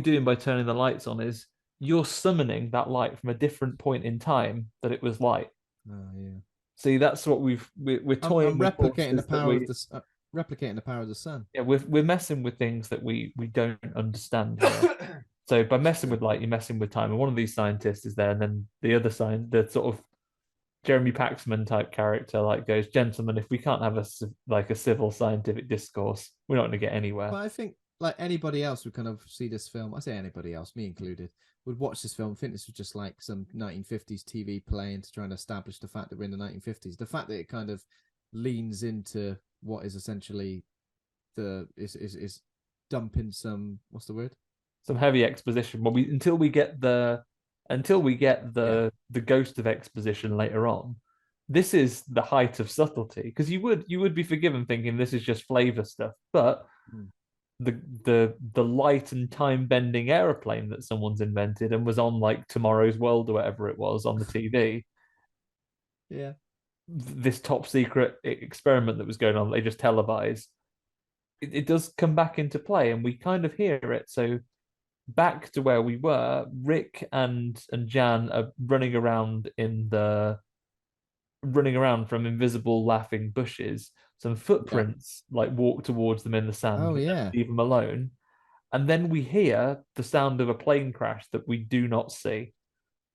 doing by turning the lights on is you're summoning that light from a different point in time that it was light. Oh, yeah. See, that's what we're toying. I'm replicating the power of the... replicating the power of the sun. Yeah, we're messing with things that we don't understand here. So by messing with light, you're messing with time. And one of these scientists is there, and then the other the sort of Jeremy Paxman type character, like goes, "Gentlemen, if we can't have a civil scientific discourse, we're not going to get anywhere." But I think like anybody else would kind of see this film. I say anybody else, me included, would watch this film and think this was just like some 1950s TV playing to try and establish the fact that we're in the 1950s. The fact that it kind of leans into what is essentially is dumping some, what's the word? Some heavy exposition. Well, until we get the ghost of exposition later on, this is the height of subtlety, because you would be forgiven thinking this is just flavor stuff, but the light and time bending aeroplane that someone's invented and was on like Tomorrow's World or whatever it was on the TV. Yeah. This top secret experiment that was going on, they just televised. It does come back into play, and we kind of hear it. So back to where we were, Rick and Jan are running around from invisible laughing bushes. Some footprints like walk towards them in the sand. Oh yeah. Leave them alone. And then we hear the sound of a plane crash that we do not see.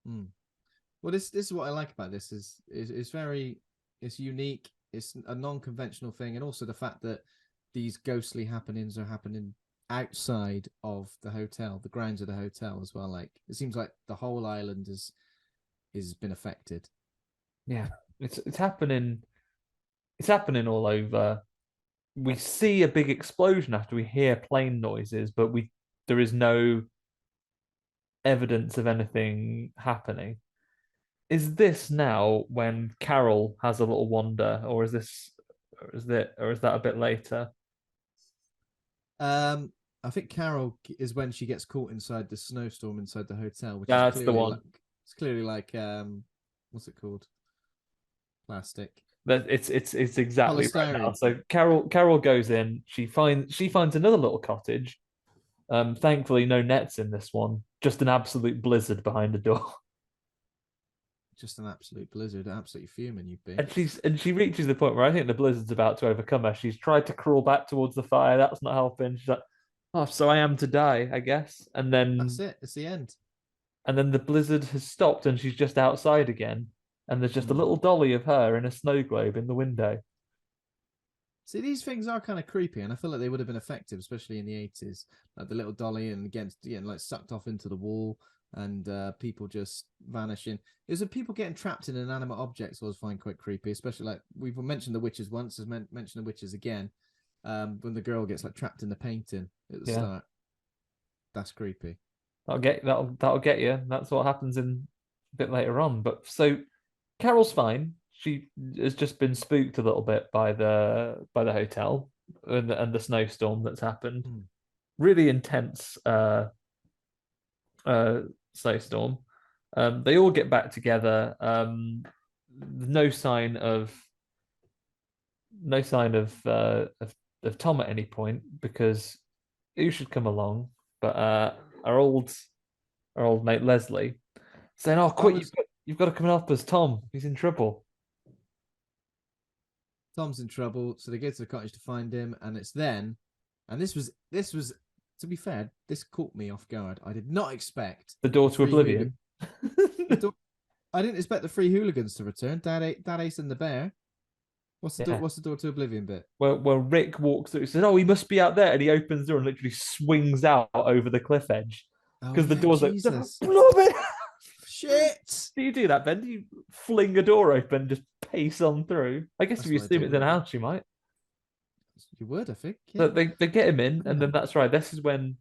Well, this is what I like about this is it's unique. It's a non-conventional thing, and also the fact that these ghostly happenings are happening outside of the hotel, the grounds of the hotel as well. Like it seems like the whole island is been affected. Yeah, it's happening. It's happening all over. We see a big explosion after we hear plane noises, but there is no evidence of anything happening. Is this now when Carol has a little wander, or is that a bit later? I think Carol is when she gets caught inside the snowstorm inside the hotel, which That's the one. It's clearly like what's it called? Plastic. It's exactly right now. So Carol goes in. She finds another little cottage. Thankfully, no nets in this one. Just an absolute blizzard behind the door. Just an absolute blizzard. Absolutely fuming, you'd be. And she reaches the point where I think the blizzard's about to overcome her. She's tried to crawl back towards the fire. That's not helping. She's like, "Oh, so I am to die, I guess." And then that's it. It's the end. And then the blizzard has stopped, and she's just outside again. And there's just a little dolly of her in a snow globe in the window. See, these things are kind of creepy, and I feel like they would have been effective, especially in the 80s. Like the little dolly, and again, like sucked off into the wall, and people just vanishing. It was people getting trapped in inanimate objects I was find quite creepy, especially like we've mentioned the witches once, as mentioned the witches again. When the girl gets like trapped in the painting at the start. That's creepy. That'll get you. That's what happens in a bit later on. But so Carol's fine. She has just been spooked a little bit by the hotel and the snowstorm that's happened. Really intense snowstorm. They all get back together. No sign of Tom at any point, because who should come along but our old mate Leslie, saying, "Oh, quick, you've got to come and help us. Tom, he's in trouble." Tom's in trouble, so they go to the cottage to find him, and it's then, and this was to be fair, this caught me off guard. I did not expect the door to oblivion. I didn't expect the three hooligans to return. Dad Ace and the bear. What's the door to oblivion bit? Well, Rick walks through, says, "Oh, he must be out there," and he opens the door and literally swings out over the cliff edge because the door's Jesus. like, shit. Do you do that, Ben? Do you fling a door open and just pace on through? I guess if you assume it's in a house, you might. You would, I think. Yeah. But they get him in, and then that's right. This is when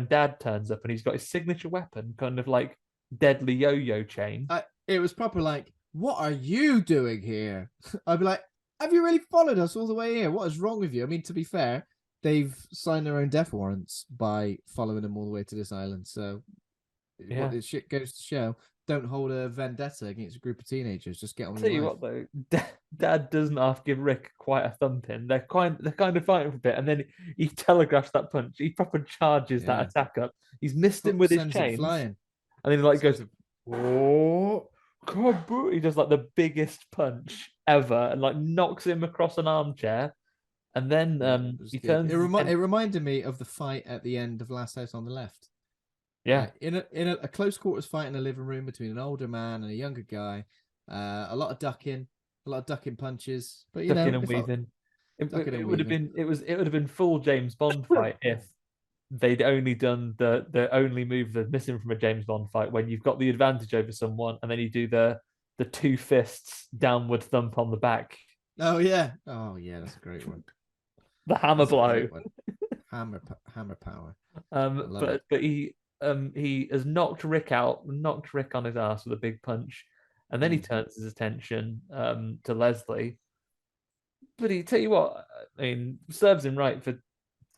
Dad turns up, and he's got his signature weapon, kind of like deadly yo-yo chain. It was proper like, "What are you doing here?" I'd be like, "Have you really followed us all the way here? What is wrong with you?" I mean, to be fair, they've signed their own death warrants by following them all the way to this island. So, what this shit goes to show, don't hold a vendetta against a group of teenagers. Just get on with your life. Tell you what, though, Dad doesn't have to give Rick quite a thumping. They're kind of fighting for a bit, and then he telegraphs that punch. He proper charges that attack up. He's missed him with his chains, flying, and then he goes, "Oh, God!" He does like the biggest punch ever, and like knocks him across an armchair, And then he turns. It reminded me of the fight at the end of Last House on the Left. Yeah, in a close quarters fight in a living room between an older man and a younger guy. A lot of ducking punches, but ducking and weaving. It would have been full James Bond fight if they'd only done the only move that's missing from a James Bond fight, when you've got the advantage over someone and then you do the two fists downward thump on the back. Oh yeah, that's a great one. The hammer blow. Hammer power. But he has knocked Rick on his ass with a big punch, and then he turns his attention to Leslie. But he tell you what, I mean, serves him right for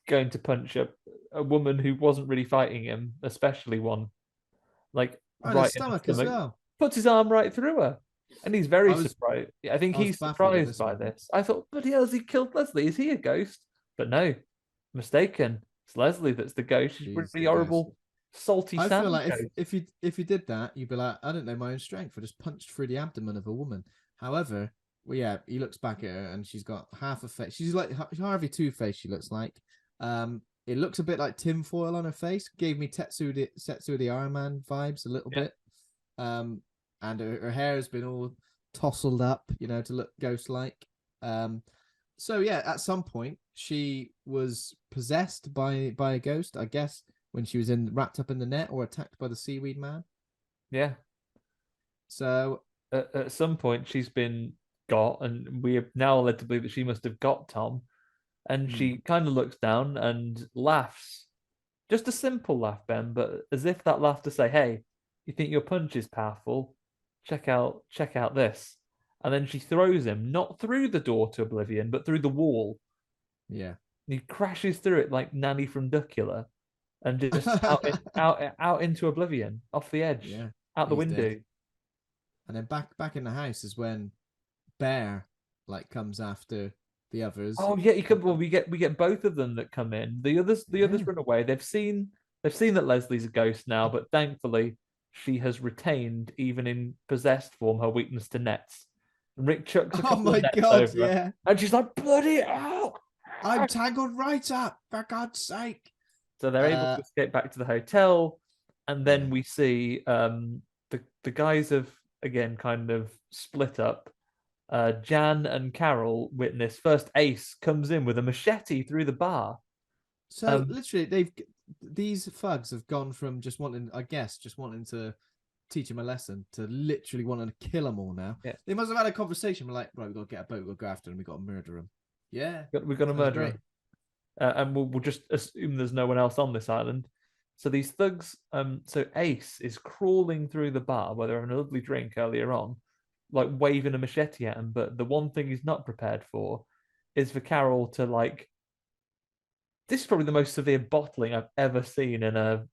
going to punch a woman who wasn't really fighting him, especially one like right in the stomach as well. Puts his arm right through her, and he's very surprised. I think he's surprised by this. I thought, bloody hell, has he killed Leslie? Is he a ghost? But no, mistaken. It's Leslie that's the ghost. She's pretty horrible, salty. I feel like if you did that, you'd be like, I don't know my own strength. I just punched through the abdomen of a woman. However, well, yeah, he looks back at her and she's got half a face. She's like Harvey Two-Face. She looks like. It looks a bit like tinfoil on her face. Gave me Tetsuo the Iron Man vibes a little bit. And her hair has been all tousled up, to look ghost-like. So yeah, at some point she was possessed by a ghost, I guess, when she was wrapped up in the net or attacked by the seaweed man. Yeah. So at some point she's been got, and we are now led to believe that she must have got Tom. And she kind of looks down and laughs. Just a simple laugh, Ben, but as if that laugh to say, hey, you think your punch is powerful? Check out this. And then she throws him, not through the door to oblivion, but through the wall. Yeah. And he crashes through it like Nanny from Duckula and just out into oblivion, off the edge, out the window. Dead. And then back in the house is when Bear comes after the others. Oh yeah, we get both of them that come in. The others run away. They've seen that Leslie's a ghost now, but thankfully she has retained, even in possessed form, her weakness to nets. And Rick chucks a couple of nets over her, and she's like, bloody hell, I'm tangled right up, for God's sake. So they're able to escape back to the hotel, and then we see the guys have again kind of split up. Jan and Carol witness first. Ace comes in with a machete through the bar. So literally, these thugs have gone from just wanting to teach him a lesson to literally wanting to kill them all now. Yeah. They must have had a conversation. We're like, right, we've got to get a boat, we've got to go after them, we've got to murder them. Yeah, we've got to murder him. And we'll just assume there's no one else on this island. So these thugs, so Ace is crawling through the bar where they're having a lovely drink earlier on, like waving a machete at him. But the one thing he's not prepared for is for Carol to this is probably the most severe bottling I've ever seen in a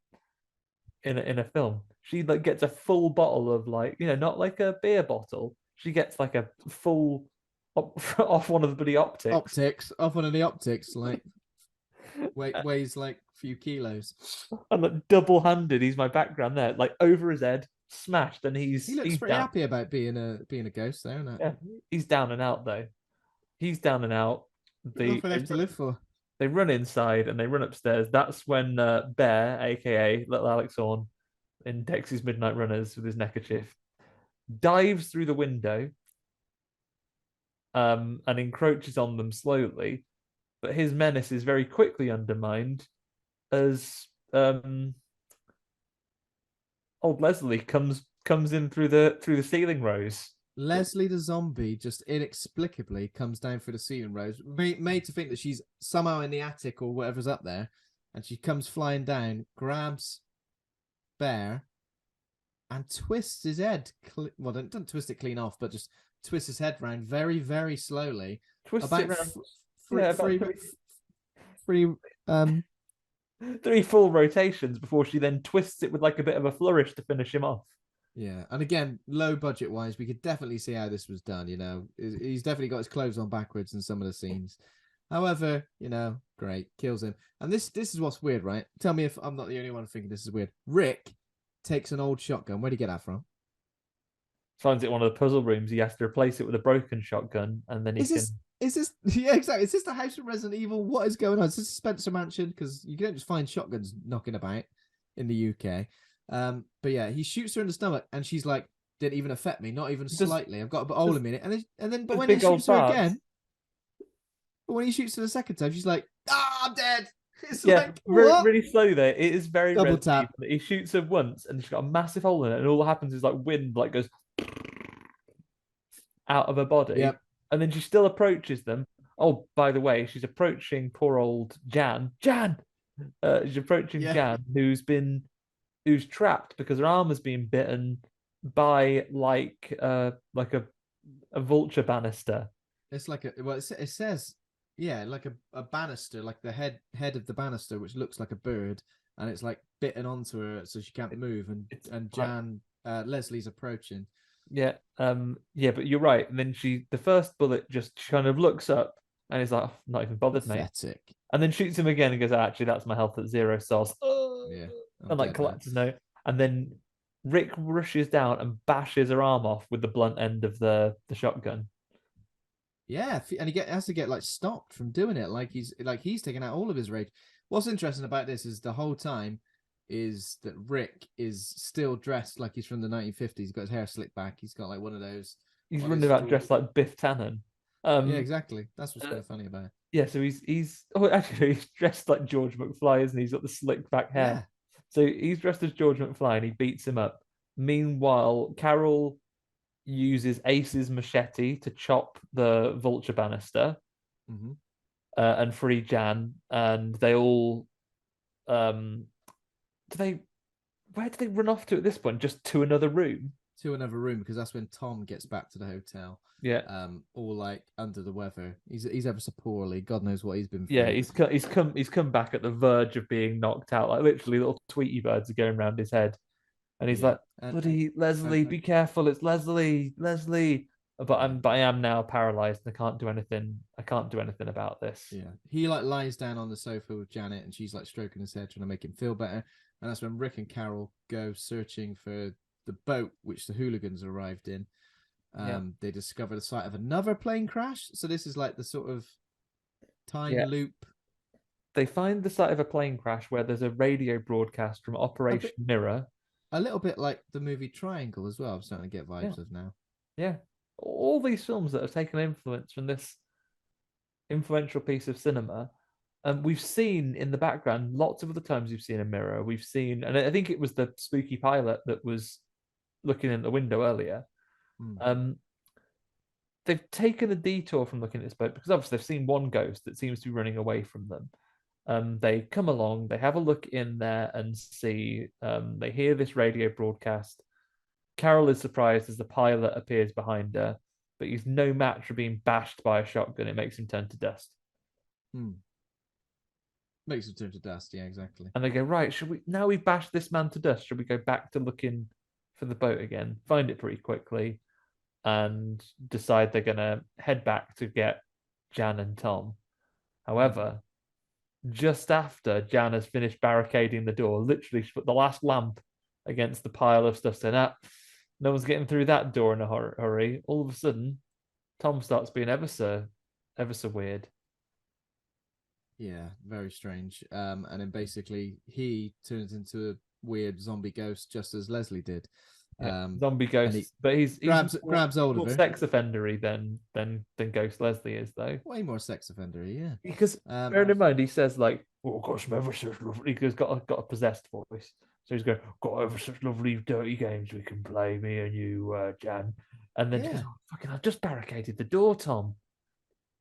film. She gets a full bottle of not like a beer bottle. She gets like a full off one of the bloody optics. Off one of the optics, weighs like a few kilos. And double-handed, he's my background there, over his head, smashed, and he looks pretty happy about being a ghost there, isn't it? Yeah, he's down and out though. He's down and out. Nothing left to live for. They run inside and they run upstairs. That's when Bear, aka Little Alex Horn, in Dexy's Midnight Runners with his neckerchief, dives through the window and encroaches on them slowly. But his menace is very quickly undermined as old Leslie comes in through the ceiling rose. Leslie the zombie just inexplicably comes down through the ceiling rose, made to think that she's somehow in the attic or whatever's up there, and she comes flying down, grabs Bear, and twists his head. Well, don't twist it clean off, but just twists his head round very, very slowly. Twists it around. Three full rotations before she then twists it with a bit of a flourish to finish him off. Yeah, and again, low budget wise, we could definitely see how this was done. He's definitely got his clothes on backwards in some of the scenes. However, great, kills him. And this is what's weird, right? Tell me if I'm not the only one thinking this is weird. Rick takes an old shotgun. Where'd he get that from? Finds it in one of the puzzle rooms. He has to replace it with a broken shotgun, and then he can. is this? Yeah, exactly. Is this the house from Resident Evil? What is going on? Is this Spencer Mansion? Because you don't just find shotguns knocking about in the UK. But yeah, he shoots her in the stomach, and she's like, "Didn't even affect me, not even slightly. I've got a hole in me." But when he shoots her again, but when he shoots her the second time, she's like, "Ah, I'm dead." It's like what? Really slowly there. It is very Double tap. He shoots her once, and she's got a massive hole in it, and all that happens is like wind like goes out of her body, Yep. and then she still approaches them. Oh, by the way, she's approaching poor old Jan. She's approaching Jan, who's trapped because her arm has been bitten by like a vulture banister. It's like it says, yeah, like a banister, like the head of the banister, which looks like a bird, and it's like bitten onto her so she can't move. And Jan, Leslie's approaching. Yeah, but you're right. And then the first bullet just kind of looks up and is like, oh, not even bothered, Pathetic. mate. And then shoots him again and goes, actually, that's my health at 0 stars. Yeah. And like collects his note. And then Rick rushes down and bashes her arm off with the blunt end of the shotgun. Yeah, and he has to get like stopped from doing it. Like he's taking out all of his rage. What's interesting about this is the whole time is that Rick is still dressed like he's from the 1950s. He's got his hair slicked back. He's got like one of those. He's running about dressed like Biff Tannen. Yeah, exactly. That's what's kind of funny about it. Yeah, so he's dressed like George McFly, isn't he? He's got the slicked back hair. Yeah. So he's dressed as George McFly and he beats him up. Meanwhile, Carol uses Ace's machete to chop the vulture banister and free Jan, and they all where do they run off to at this point? Just to another room? To another room, because that's when Tom gets back to the hotel. Yeah. All like under the weather. He's ever so poorly. God knows what he's been through. Yeah, he's come back at the verge of being knocked out. Like literally little Tweety birds are going around his head. And he's like, bloody Leslie, be careful, it's Leslie. But I am now paralyzed and I can't do anything about this. Yeah. He like lies down on the sofa with Janet and she's like stroking his head, trying to make him feel better. And that's when Rick and Carol go searching for the boat which the hooligans arrived in. They discover the site of another plane crash. So this is like the sort of time loop. They find the site of a plane crash where there's a radio broadcast from Operation Mirror. A little bit like the movie Triangle as well. I'm starting to get vibes of now. Yeah. All these films that have taken influence from this influential piece of cinema. We've seen in the background lots of other times we've seen a mirror. We've seen, and I think it was the spooky pilot that was looking in the window earlier. They've taken a detour from looking at this boat because obviously they've seen one ghost that seems to be running away from them. They come along, they have a look in there and see, they hear this radio broadcast. Carol is surprised as the pilot appears behind her, but he's no match for being bashed by a shotgun. It makes him turn to dust. Makes him turn to dust, yeah, exactly. And they go, right, now we've bashed this man to dust, should we go back to looking for the boat again? Find it pretty quickly and decide they're going to head back to get Jan and Tom. However, just after Jan has finished barricading the door, literally she put the last lamp against the pile of stuff, saying, no one's getting through that door in a hurry. All of a sudden, Tom starts being ever so weird. Yeah, very strange. And then basically he turns into a weird zombie ghost, just as Leslie did. Zombie ghost, but he's grabs hold of her. More sex offendery than Ghost Leslie is, though. Way more sex offendery, yeah. Because bearing in mind, he says like, "Oh, got some ever such lovely." He's got a possessed voice, so he's going, "Got ever such lovely dirty games we can play, me and you, Jan." And then she goes, "Oh, fucking, I've just barricaded the door, Tom."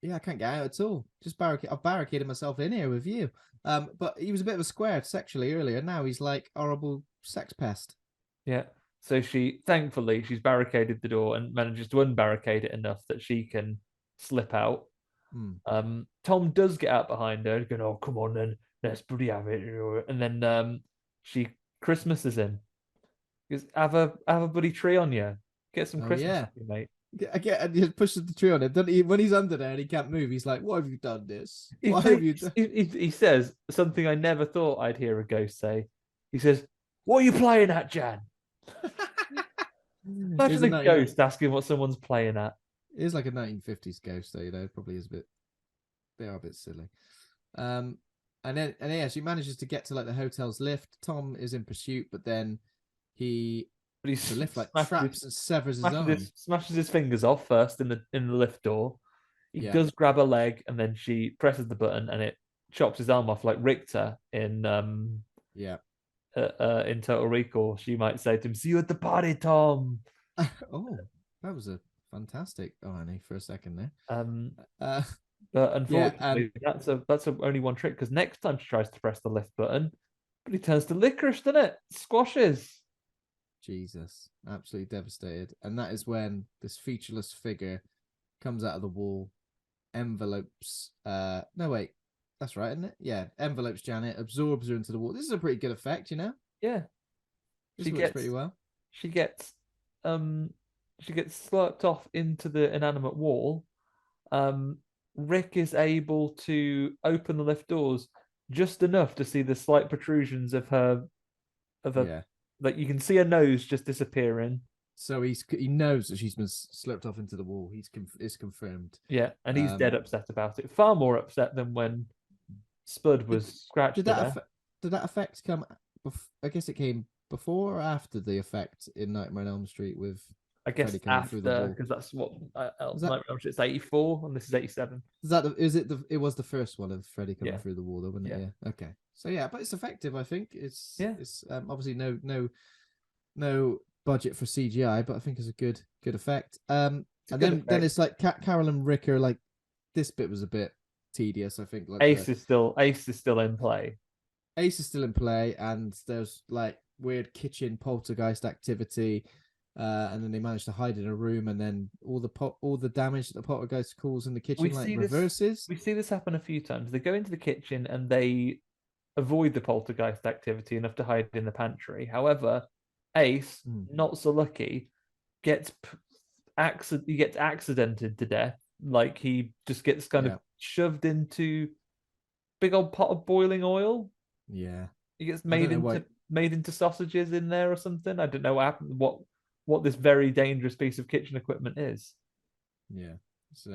Yeah, I can't get out at all. I've barricaded myself in here with you. But he was a bit of a square sexually earlier. Now he's like horrible sex pest. Yeah. So thankfully, she's barricaded the door and manages to unbarricade it enough that she can slip out. Tom does get out behind her, going, "Oh, come on then, let's bloody have it." And then she Christmases him. He goes, have a bloody tree on you. Get some Christmas, mate. And he pushes the tree on him. When he's under there and he can't move, he's like, "What have you done this? What have you done?" He says something I never thought I'd hear a ghost say. He says, "What are you playing at, Jan?" Imagine a ghost asking what someone's playing at. is like a 1950s ghost, though. Probably is a bit. They are a bit silly. And yeah, she manages to get to like the hotel's lift. Tom is in pursuit, but then the lift like traps and severs his arm. Smashes his fingers off first in the lift door. He does grab a leg, and then she presses the button, and it chops his arm off like Richter in in Total Recall. She might say to him, "See you at the party, Tom." Oh, that was a fantastic irony for a second there. But unfortunately, that's only one trick, because next time she tries to press the lift button, but he turns to licorice, doesn't it? Squashes. Jesus, absolutely devastated. And that is when this featureless figure comes out of the wall, envelopes. No, wait, that's right, isn't it? Yeah, envelopes Janet, absorbs her into the wall. This is a pretty good effect, Yeah, this works pretty well. She gets slurped off into the inanimate wall. Rick is able to open the lift doors just enough to see the slight protrusions of her, like you can see her nose just disappearing. So he knows that she's been slurped off into the wall. It's confirmed. Yeah, and he's dead upset about it. Far more upset than when Spud was scratched. Did that effect come? I guess it came before or after the effect in Nightmare on Elm Street with. I guess after, because that's what Nightmare on Elm Street's 84 and this is 87. It was the first one of Freddy coming through the wall, though, wasn't it? Yeah. Okay. So yeah, but it's effective. I think it's obviously no budget for CGI, but I think it's a good effect. And then it's like Carol and Rick are like, this bit was a bit tedious. I think like Ace is still in play. Ace is still in play, and there's like weird kitchen poltergeist activity. And then they manage to hide in a room, and then all the damage that the poltergeist causes in the kitchen reverses. We see this happen a few times. They go into the kitchen and they avoid the poltergeist activity enough to hide in the pantry. However, Ace, not so lucky, gets accidented to death. Like he just gets kind of shoved into big old pot of boiling oil. Yeah, he gets made into sausages in there or something. I don't know what happened. What this very dangerous piece of kitchen equipment is. Yeah, it's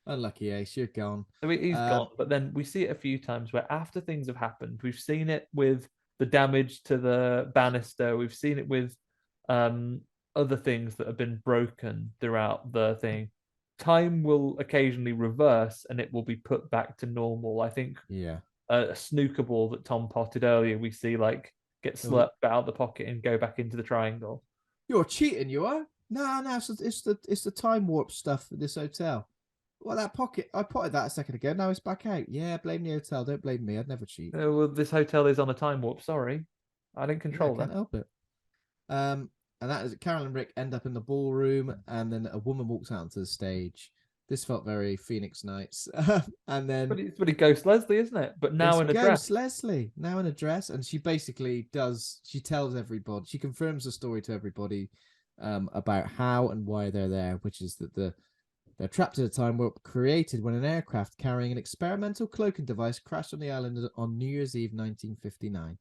unlucky Ace, you're gone. So he's gone, but then we see it a few times where after things have happened, we've seen it with the damage to the banister, we've seen it with other things that have been broken throughout the thing. Time will occasionally reverse and it will be put back to normal. I think a snooker ball that Tom potted earlier, we see like get slurped out of the pocket and go back into the triangle. You're cheating, you are? No, it's the time warp stuff at this hotel. Well, that pocket, I potted that a second ago. Now it's back out. Yeah, blame the hotel. Don't blame me. I'd never cheat. Well, this hotel is on a time warp. Sorry, I didn't control that. Can't help it. And that is Carol and Rick end up in the ballroom, and then a woman walks out onto the stage. This felt very Phoenix Nights. And then, but it's pretty Ghost Leslie, isn't it? But now in a dress. Ghost Leslie, now in a dress, and she basically she tells everybody, she confirms the story to everybody about how and why they're there, which is that they're trapped at a time warp created when an aircraft carrying an experimental cloaking device crashed on the island on New Year's Eve 1959.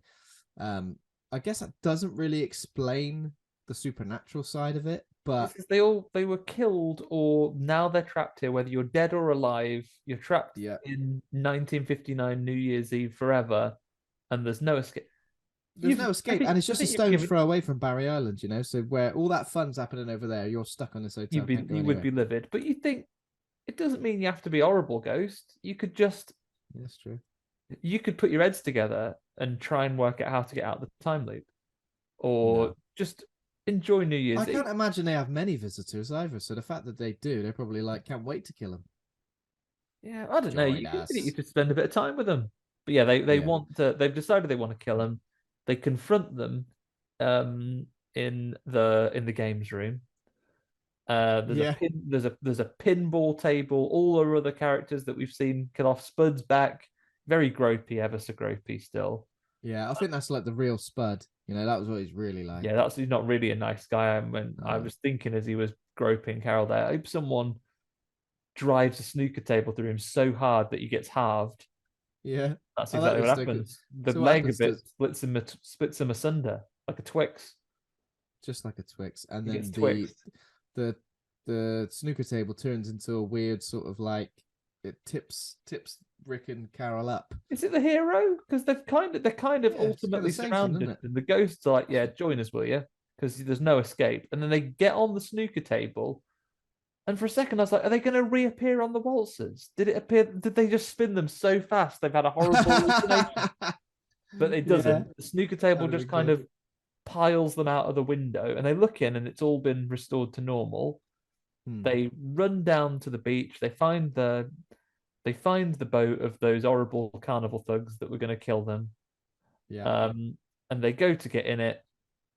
I guess that doesn't really explain the supernatural side of it, but they were killed, or now they're trapped here. Whether you're dead or alive, you're trapped in 1959 New Year's Eve forever, and there's no escape. There's no escape, and it's just a stone's throw away from Barry Island, So where all that fun's happening over there, you're stuck on this hotel. You would be livid, but you think it doesn't mean you have to be horrible, Ghost. You could just. That's true. You could put your heads together and try and work out how to get out of the time loop, or just enjoy New Year's Eve. I can't imagine they have many visitors either. So the fact that they do, they're probably like, can't wait to kill them. Yeah, I don't know. You could spend a bit of time with them. But yeah, they want to. They've decided they want to kill them. They confront them in the games room. There's a pinball table. All our other characters that we've seen kill off. Spud's back, very gropey, ever so gropey still. Yeah, I think that's like the real Spud. That was what he's really like. Yeah, he's not really a nice guy. I was thinking as he was groping Carol there, I hope someone drives a snooker table through him so hard that he gets halved. Yeah, that's exactly what happens. The leg of it splits him asunder like a Twix. Just like a Twix, and then the the snooker table turns into a weird sort of like it tips Rick and Carol up. Is it the hero? Because they're kind of ultimately surrounded, them, and the ghosts are like, "Yeah, join us, will you?" Because there's no escape. And then they get on the snooker table, and for a second I was like, "Are they going to reappear on the waltzers? Did it appear? Did they just spin them so fast they've had a horrible hallucination?" But it doesn't. Yeah. The snooker table just kind of piles them out of the window, and they look in, and it's all been restored to normal. They run down to the beach. They find the boat of those horrible carnival thugs that were going to kill them. Yeah. And they go to get in it.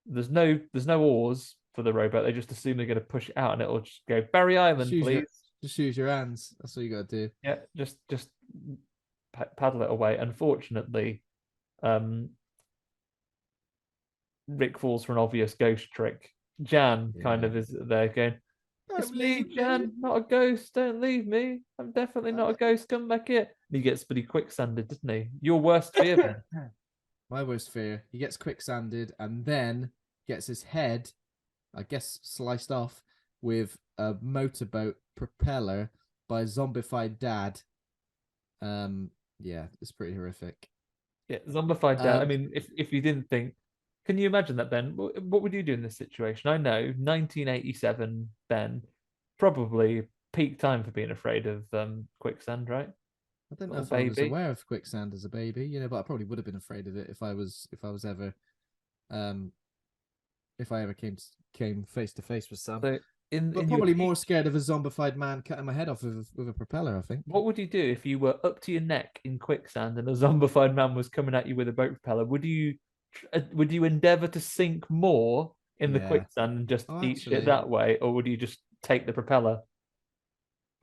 There's no oars for the rowboat. They just assume they're going to push it out, and it'll just go Barry Island, please. Just use your hands. That's all you got to do. Yeah, just paddle it away. Unfortunately, Rick falls for an obvious ghost trick. Jan kind of is there going, "It's me, Jan, not a ghost. Don't leave me. I'm definitely not a ghost. Come back here." And he gets pretty quicksanded, doesn't he? Your worst fear, Ben? My worst fear. He gets quicksanded and then gets his head, I guess, sliced off with a motorboat propeller by a zombified dad. Yeah, it's pretty horrific. Yeah, zombified dad. I mean, if you didn't think, can you imagine that, Ben? What would you do in this situation? I know 1987, Ben, probably peak time for being afraid of quicksand, right? I don't know if I was aware of quicksand as a baby, but I probably would have been afraid of it if I ever came face to face with some. So but probably more scared of a zombified man cutting my head off with a propeller, I think. What would you do if you were up to your neck in quicksand and a zombified man was coming at you with a boat propeller? Would you endeavor to sink more in the quicksand and just eat shit that way, or would you just take the propeller?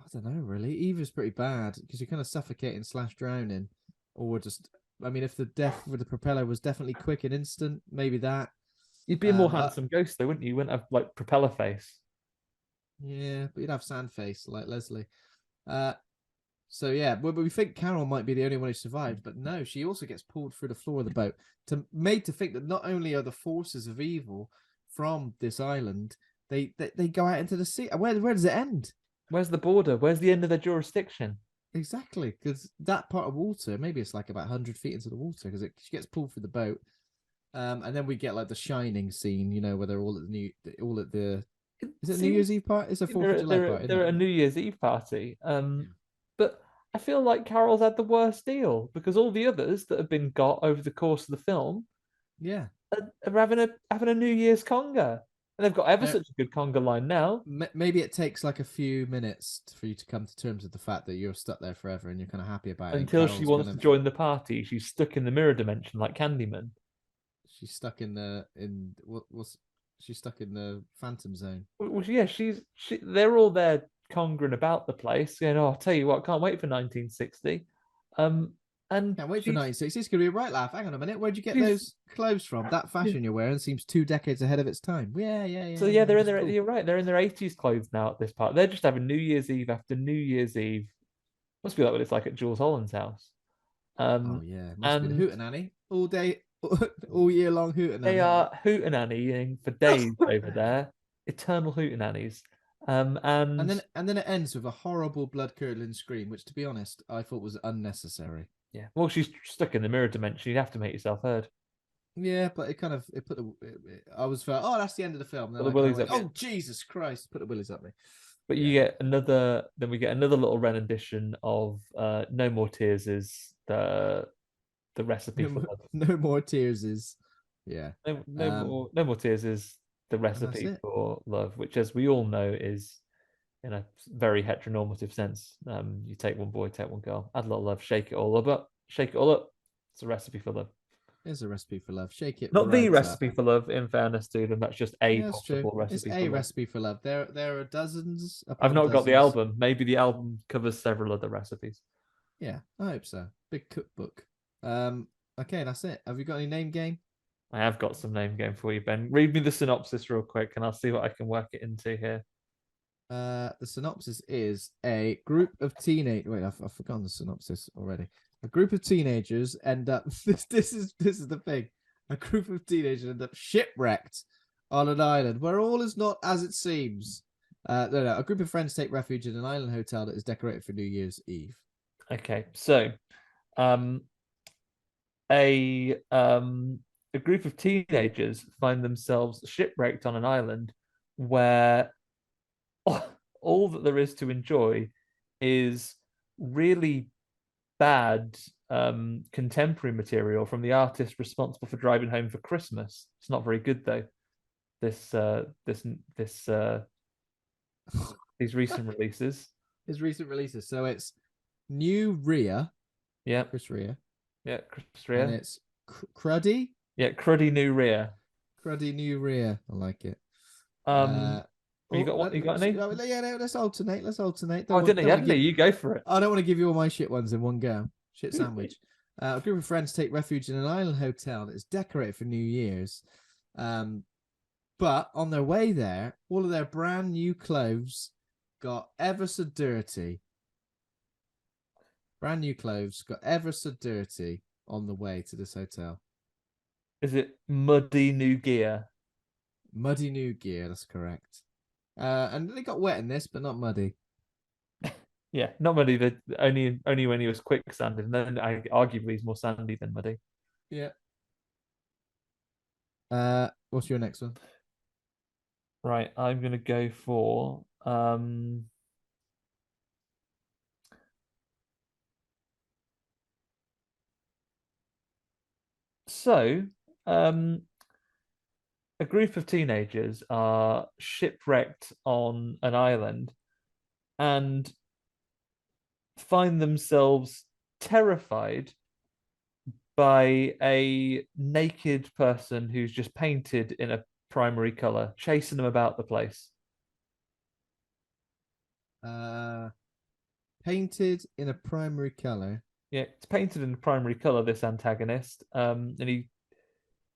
I don't know, really. Either's pretty bad because you're kind of suffocating / drowning, or just, I mean, if the death with the propeller was definitely quick and instant, maybe that. You'd be a more handsome ghost, though, wouldn't you? You wouldn't have like propeller face. Yeah, but you'd have sand face like Leslie. So yeah, we think Carol might be the only one who survived, but no, she also gets pulled through the floor of the boat, made to think that not only are the forces of evil from this island, they go out into the sea. Where does it end? Where's the border? Where's the end of their jurisdiction? Exactly, because that part of water, maybe it's like about 100 feet into the water, because she gets pulled through the boat, and then we get like the Shining scene, where they're all at the is it New Year's Eve party? It's a 4th of July party. They're at a New Year's Eve party. But I feel like Carol's had the worst deal because all the others that have been got over the course of the film, are having a New Year's conga. And they've got ever such a good conga line now. Maybe it takes like a few minutes for you to come to terms with the fact that you're stuck there forever and you're kind of happy about it. Until she wants to join the party, she's stuck in the mirror dimension like Candyman. She's stuck she's stuck in the Phantom Zone. Well, yeah, they're all there congering about the place, going, "Oh, I'll tell you what, can't wait for 1960." And can't wait for 1960. It's gonna be a right laugh. Hang on a minute, where'd you get those clothes from? That fashion you're wearing seems 2 decades ahead of its time. Yeah. So yeah, they're in their. Cool. You're right. They're in their 80s clothes now at this part. They're just having New Year's Eve after New Year's Eve. Must be like what it's like at Jules Holland's house. Oh yeah, must be the hootenanny all day, all year long hootenanny. They are hootenannying for days over there. Eternal hootenannies. And then it ends with a horrible blood-curdling scream, which, to be honest, I thought was unnecessary. Yeah, well, she's stuck in the mirror dimension. You'd have to make yourself heard. Yeah, but I was felt, oh, that's the end of the film. Then the willies up. Oh, Jesus Christ! Put the willies up me. But you get another. Then we get another little rendition of "No More Tears" is the recipe for love. No More Tears is, yeah. No More Tears is the recipe for love, which, as we all know, is in a very heteronormative sense. You take one boy, take one girl, add a little love, shake it all up. It's a recipe for love. It's a recipe for love. Shake it. Not the recipe for love, in fairness to them. That's just a possible recipe. It's a recipe for love. There are dozens. I've not got the album. Maybe the album covers several other recipes. Yeah, I hope so. Big cookbook. Okay, that's it. Have you got any name game? I have got some name game for you, Ben. Read me the synopsis real quick, and I'll see what I can work it into here. The synopsis is a group of teenage. Wait, I've forgotten the synopsis already. A group of teenagers end up. This is the thing. A group of teenagers end up shipwrecked on an island where all is not as it seems. No. A group of friends take refuge in an island hotel that is decorated for New Year's Eve. Okay, so um, a group of teenagers find themselves shipwrecked on an island where all that there is to enjoy is really bad contemporary material from the artist responsible for Driving Home for Christmas. It's not very good though. This these recent releases. His recent releases. So it's New Rhea. Yeah. Chris Rea. Yeah, Chris Rea. And it's Cruddy. Yeah, Cruddy New Rhea. Cruddy New Rhea. I like it. You got what? You got any? Yeah, no, let's alternate. Oh, didn't you? You go for it. I don't want to give you all my shit ones in one go. Shit sandwich. A group of friends take refuge in an island hotel that is decorated for New Year's. But on their way there, all of their brand new clothes got ever so dirty. Brand new clothes got ever so dirty on the way to this hotel. Is it muddy new gear? Muddy new gear, that's correct. And they got wet in this, but not muddy. Yeah, not muddy. Only when he was quicksanded, and then arguably he's more sandy than muddy. Yeah. What's your next one? Right, I'm gonna go for So, a group of teenagers are shipwrecked on an island and find themselves terrified by a naked person who's just painted in a primary color, chasing them about the place. Painted in a primary color. Yeah, it's painted in a primary color, this antagonist. And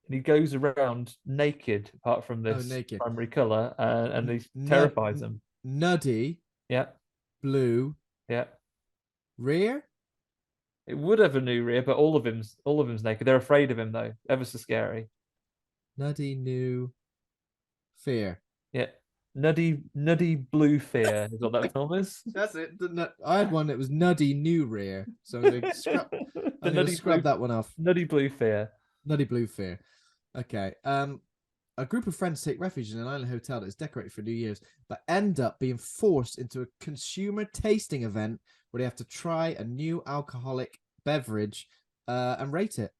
he goes around naked apart from this primary color, and he terrifies them. Nuddy. Yeah. Blue. Yeah. Rear? It would have a new rear, but all of him's naked. They're afraid of him though. Ever so scary. Nuddy new fear. Yeah. Nuddy blue fear is what that film is. That's it. I had one that was nuddy new rear. So I'm gonna scrub that one off. Nuddy blue fear. Nuddy blue fear. Okay. A group of friends take refuge in an island hotel that is decorated for New Year's, but end up being forced into a consumer tasting event where they have to try a new alcoholic beverage and rate it.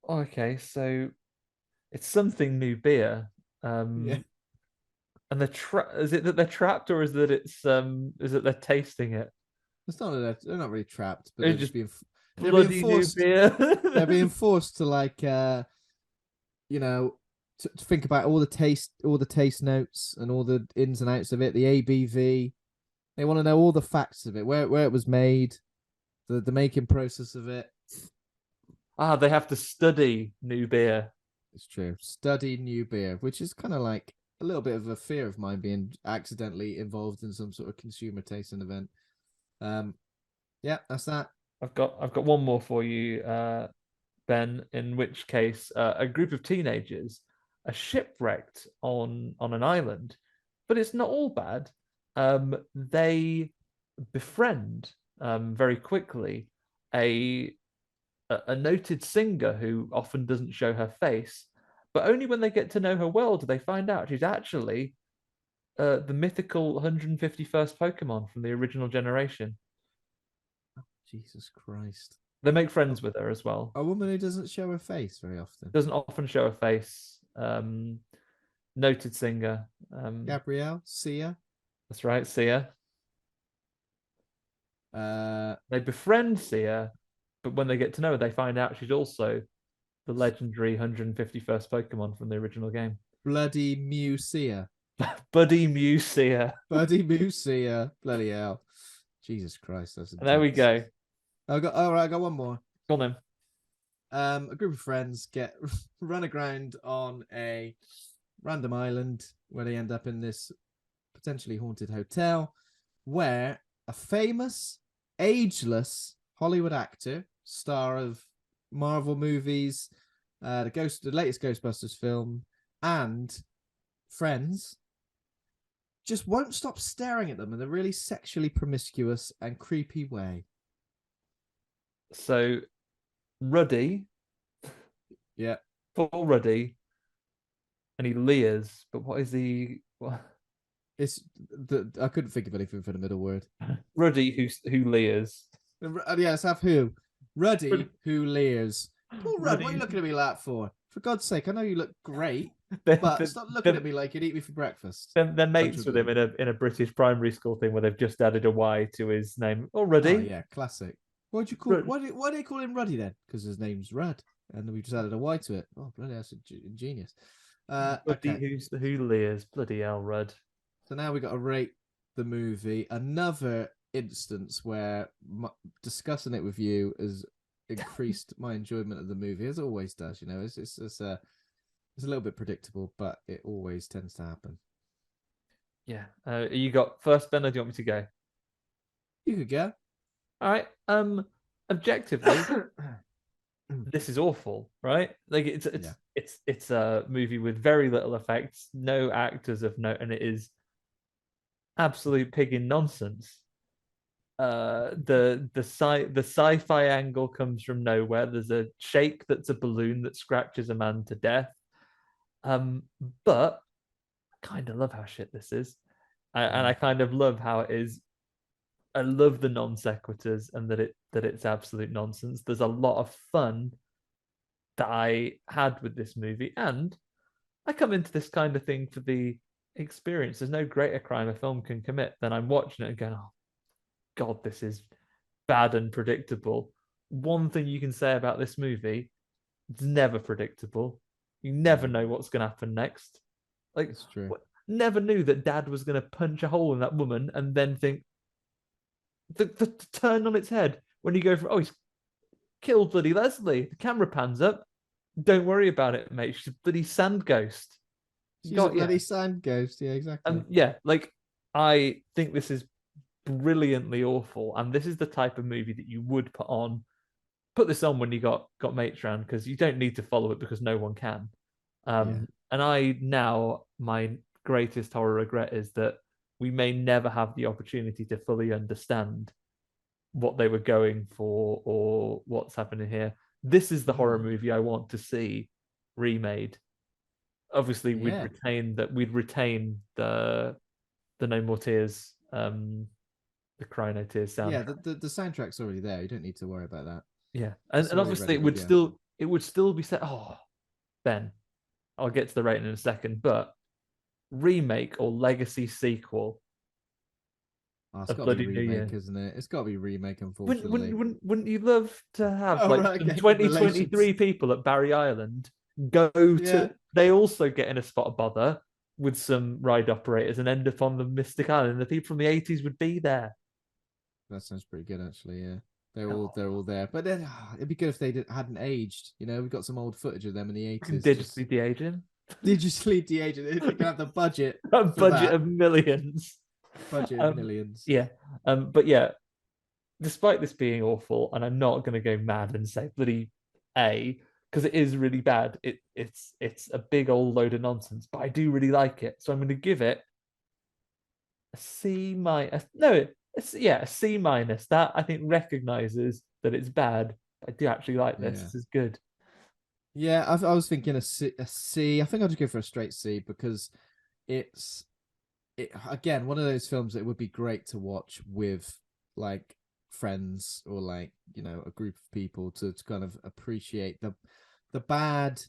Okay, so it's something new beer. Yeah. And is it that they're trapped, or is that they're tasting it? It's not that they're not really trapped, but they're just being forced. New beer. They're being forced to to think about all the taste notes and all the ins and outs of it, the ABV. They want to know all the facts of it, where it was made, the making process of it. They have to study new beer. It's true. Study new beer, which is kind of like a little bit of a fear of mine, being accidentally involved in some sort of consumer tasting event. Yeah, that's that. I've got one more for you, Ben. In which case, a group of teenagers are shipwrecked on an island, but it's not all bad. They befriend very quickly a noted singer who often doesn't show her face, but only when they get to know her well do they find out she's actually the mythical 151st Pokemon from the original generation. Oh, Jesus Christ. They make friends with her as well. A woman who doesn't show her face very often. Doesn't often show her face. Noted singer. Gabrielle, Sia. That's right, Sia. They befriend Sia, but when they get to know her, they find out she's also the legendary 151st Pokemon from the original game. Bloody Mew Sia. Buddy Mew Sia. Buddy Mew Sia. Bloody hell. Jesus Christ. There we go. I got one more. Go on then. A group of friends get run aground on a random island where they end up in this potentially haunted hotel where a famous, ageless Hollywood actor, star of Marvel movies, the latest Ghostbusters film, and Friends, just won't stop staring at them in a really sexually promiscuous and creepy way. So Ruddy, Yeah, poor Ruddy, and he leers. But what is he? What? it's I couldn't think of anything for the middle word. Ruddy who leers. Yeah, let's have who. Ruddy who leers. Poor Rudd, Ruddy. what are you looking at me like for? For God's sake, I know you look great, but stop looking at me like you'd eat me for breakfast. They're mates with him in a British primary school thing where they've just added a Y to his name. Oh, Ruddy. Oh yeah, classic. Why do they call him Ruddy then? Because his name's Rudd, and we just added a Y to it. Oh, bloody, that's ingenious. Ruddy, okay. who leers? Bloody hell, Rudd. So now we got to rate the movie. Another instance where discussing it with you has increased my enjoyment of the movie, as it always does. You know, it's a little bit predictable, but it always tends to happen. Yeah. You got first, Ben, or do you want me to go? You could go. All right. Objectively, this is awful, right? Like it's a movie with very little effects, no actors of note, and it is absolute pigging nonsense. The sci-fi angle comes from nowhere. There's a shake that's a balloon that scratches a man to death. But I kind of love how shit this is, and I kind of love how it is. I love the non sequiturs and that it's absolute nonsense. There's a lot of fun that I had with this movie, and I come into this kind of thing for the experience. There's no greater crime a film can commit than I'm watching it and going, oh God, this is bad and predictable. One thing you can say about this movie, it's never predictable. You never know what's going to happen next. Like, it's true. Never knew that Dad was going to punch a hole in that woman and then think the turn on its head when you go from, oh, he's killed bloody Leslie. The camera pans up. Don't worry about it, mate. She's a bloody sand ghost. She's a bloody sand ghost. Yeah, exactly. Yeah, like I think this is brilliantly awful, and this is the type of movie that you would put this on when you got mates around, because you don't need to follow it because no one can. And my greatest horror regret is that we may never have the opportunity to fully understand what they were going for or what's happening here. This is the horror movie I want to see remade. Obviously, we'd retain the No More Tears, the Cry No Tears soundtrack. Yeah, the soundtrack's already there. You don't need to worry about that. Yeah, and obviously it would still be set. Oh, Ben, I'll get to the rating in a second, but remake or legacy sequel. Oh, it's got to be remake, isn't it? It's got to be remake, unfortunately. Wouldn't you love to have 2023 people at Barry Island go to? They also get in a spot of bother with some ride operators and end up on the Mystic Island. The people from the 80s would be there. That sounds pretty good, actually. Yeah, they're all there. But then it'd be good if they hadn't aged. You know, we've got some old footage of them in the 80s. Digitally de-aging. Digitally de-aging. If they can have the budget, of millions. Millions. Yeah. But yeah, despite this being awful, and I'm not going to go mad and say bloody A, because it is really bad. It's a big old load of nonsense, but I do really like it. So I'm going to give it a C minus. No, a C minus. That I think recognizes that it's bad. I do actually like this. This is good. Yeah, I was thinking a C. I think I'll just go for a straight C because it's again one of those films that would be great to watch with like friends or like, you know, a group of people to kind of appreciate the bad.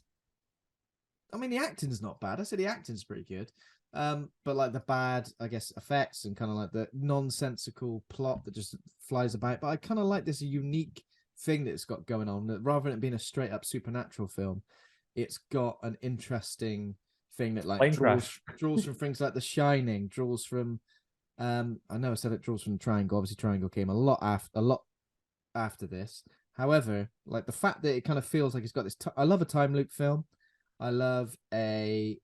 I mean, the acting's not bad. I say the acting's pretty good. But like the bad, I guess, effects and kind of like the nonsensical plot that just flies about. But I kind of like this unique thing that it's got going on, that rather than it being a straight up supernatural film, it's got an interesting thing that like draws from things like The Shining, draws from I know I said it draws from Triangle. Obviously Triangle came a lot after this. However, like the fact that it kind of feels like it's got this I love a time loop film. I love a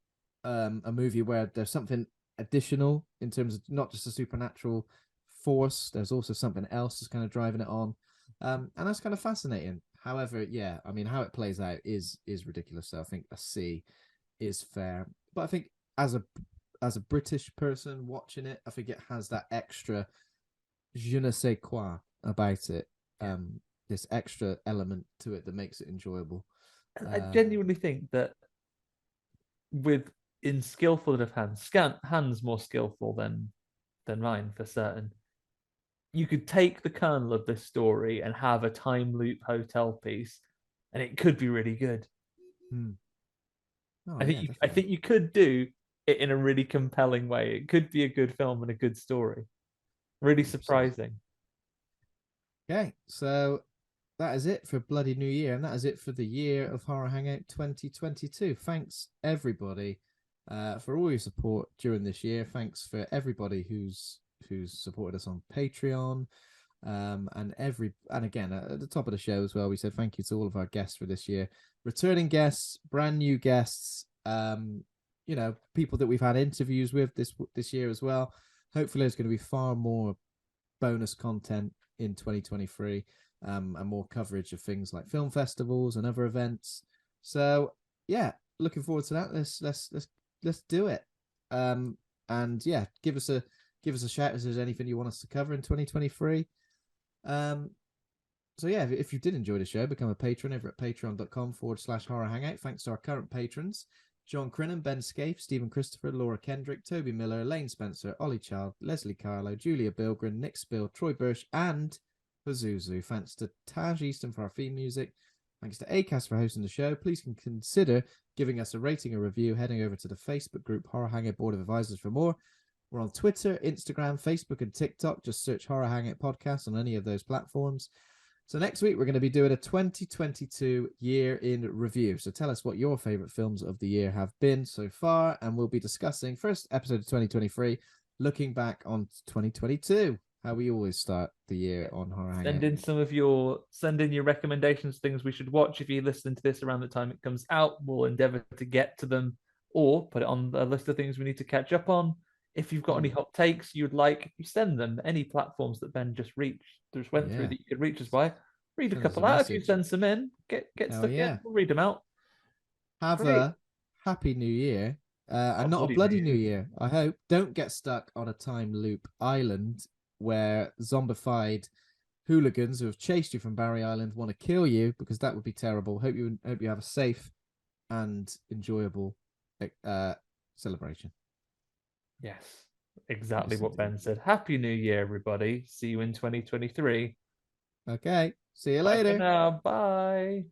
movie where there's something additional in terms of not just a supernatural force, there's also something else that's kind of driving it on. And that's kind of fascinating. However, yeah, I mean, how it plays out is ridiculous. So I think a C is fair. But I think as a as a British person watching it, I think it has that extra je ne sais quoi about it. This extra element to it that makes it enjoyable. I genuinely think that in skillful enough hands more skillful than mine for certain. You could take the kernel of this story and have a time loop hotel piece, and it could be really good. Oh, I think you could do it in a really compelling way. It could be a good film and a good story. Really 100%. Surprising. Okay, so that is it for Bloody New Year, and that is it for the year of Horror Hangout 2022. Thanks everybody for all your support during this year. Thanks for everybody who's supported us on Patreon, and again at the top of the show as well, we said thank you to all of our guests for this year, returning guests, brand new guests, people that we've had interviews with this year as well. Hopefully there's going to be far more bonus content in 2023, and more coverage of things like film festivals and other events. So yeah, looking forward to that. Let's do it. And yeah, give us a shout if there's anything you want us to cover in 2023. So yeah, if you did enjoy the show, become a patron over at patreon.com/horror hangout. Thanks to our current patrons: John Crinnan, Ben Scaife, Stephen Christopher, Laura Kendrick, Toby Miller, Lane Spencer, Ollie Child, Leslie Carlo, Julia Bilgren, Nick Spill, Troy Birch, and Pazuzu. Thanks to Taj Easton for our theme music. Thanks to Acast for hosting the show. Please consider giving us a rating or review, heading over to the Facebook group Horror Hangout Board of Advisors for more. We're on Twitter, Instagram, Facebook, and TikTok. Just search Horror Hangout Podcast on any of those platforms. So next week, we're going to be doing a 2022 year in review. So tell us what your favorite films of the year have been so far. And we'll be discussing first episode of 2023, looking back on 2022, how we always start the year on Horror Hangout. Send in your recommendations, things we should watch. If you listen to this around the time it comes out, we'll endeavor to get to them or put it on the list of things we need to catch up on. If you've got any hot takes you'd like, you send them. Any platforms that Ben just went through that you could reach us by. Read a couple out if you send some in. Get stuck in. We'll read them out. Have a happy new year. And not a bloody new year, I hope. Don't get stuck on a time loop island where zombified hooligans who have chased you from Barry Island want to kill you, because that would be terrible. Hope you have a safe and enjoyable celebration. Yes, exactly what Ben said. Happy New Year, everybody. See you in 2023. Okay. See you Bye later. for now. Bye.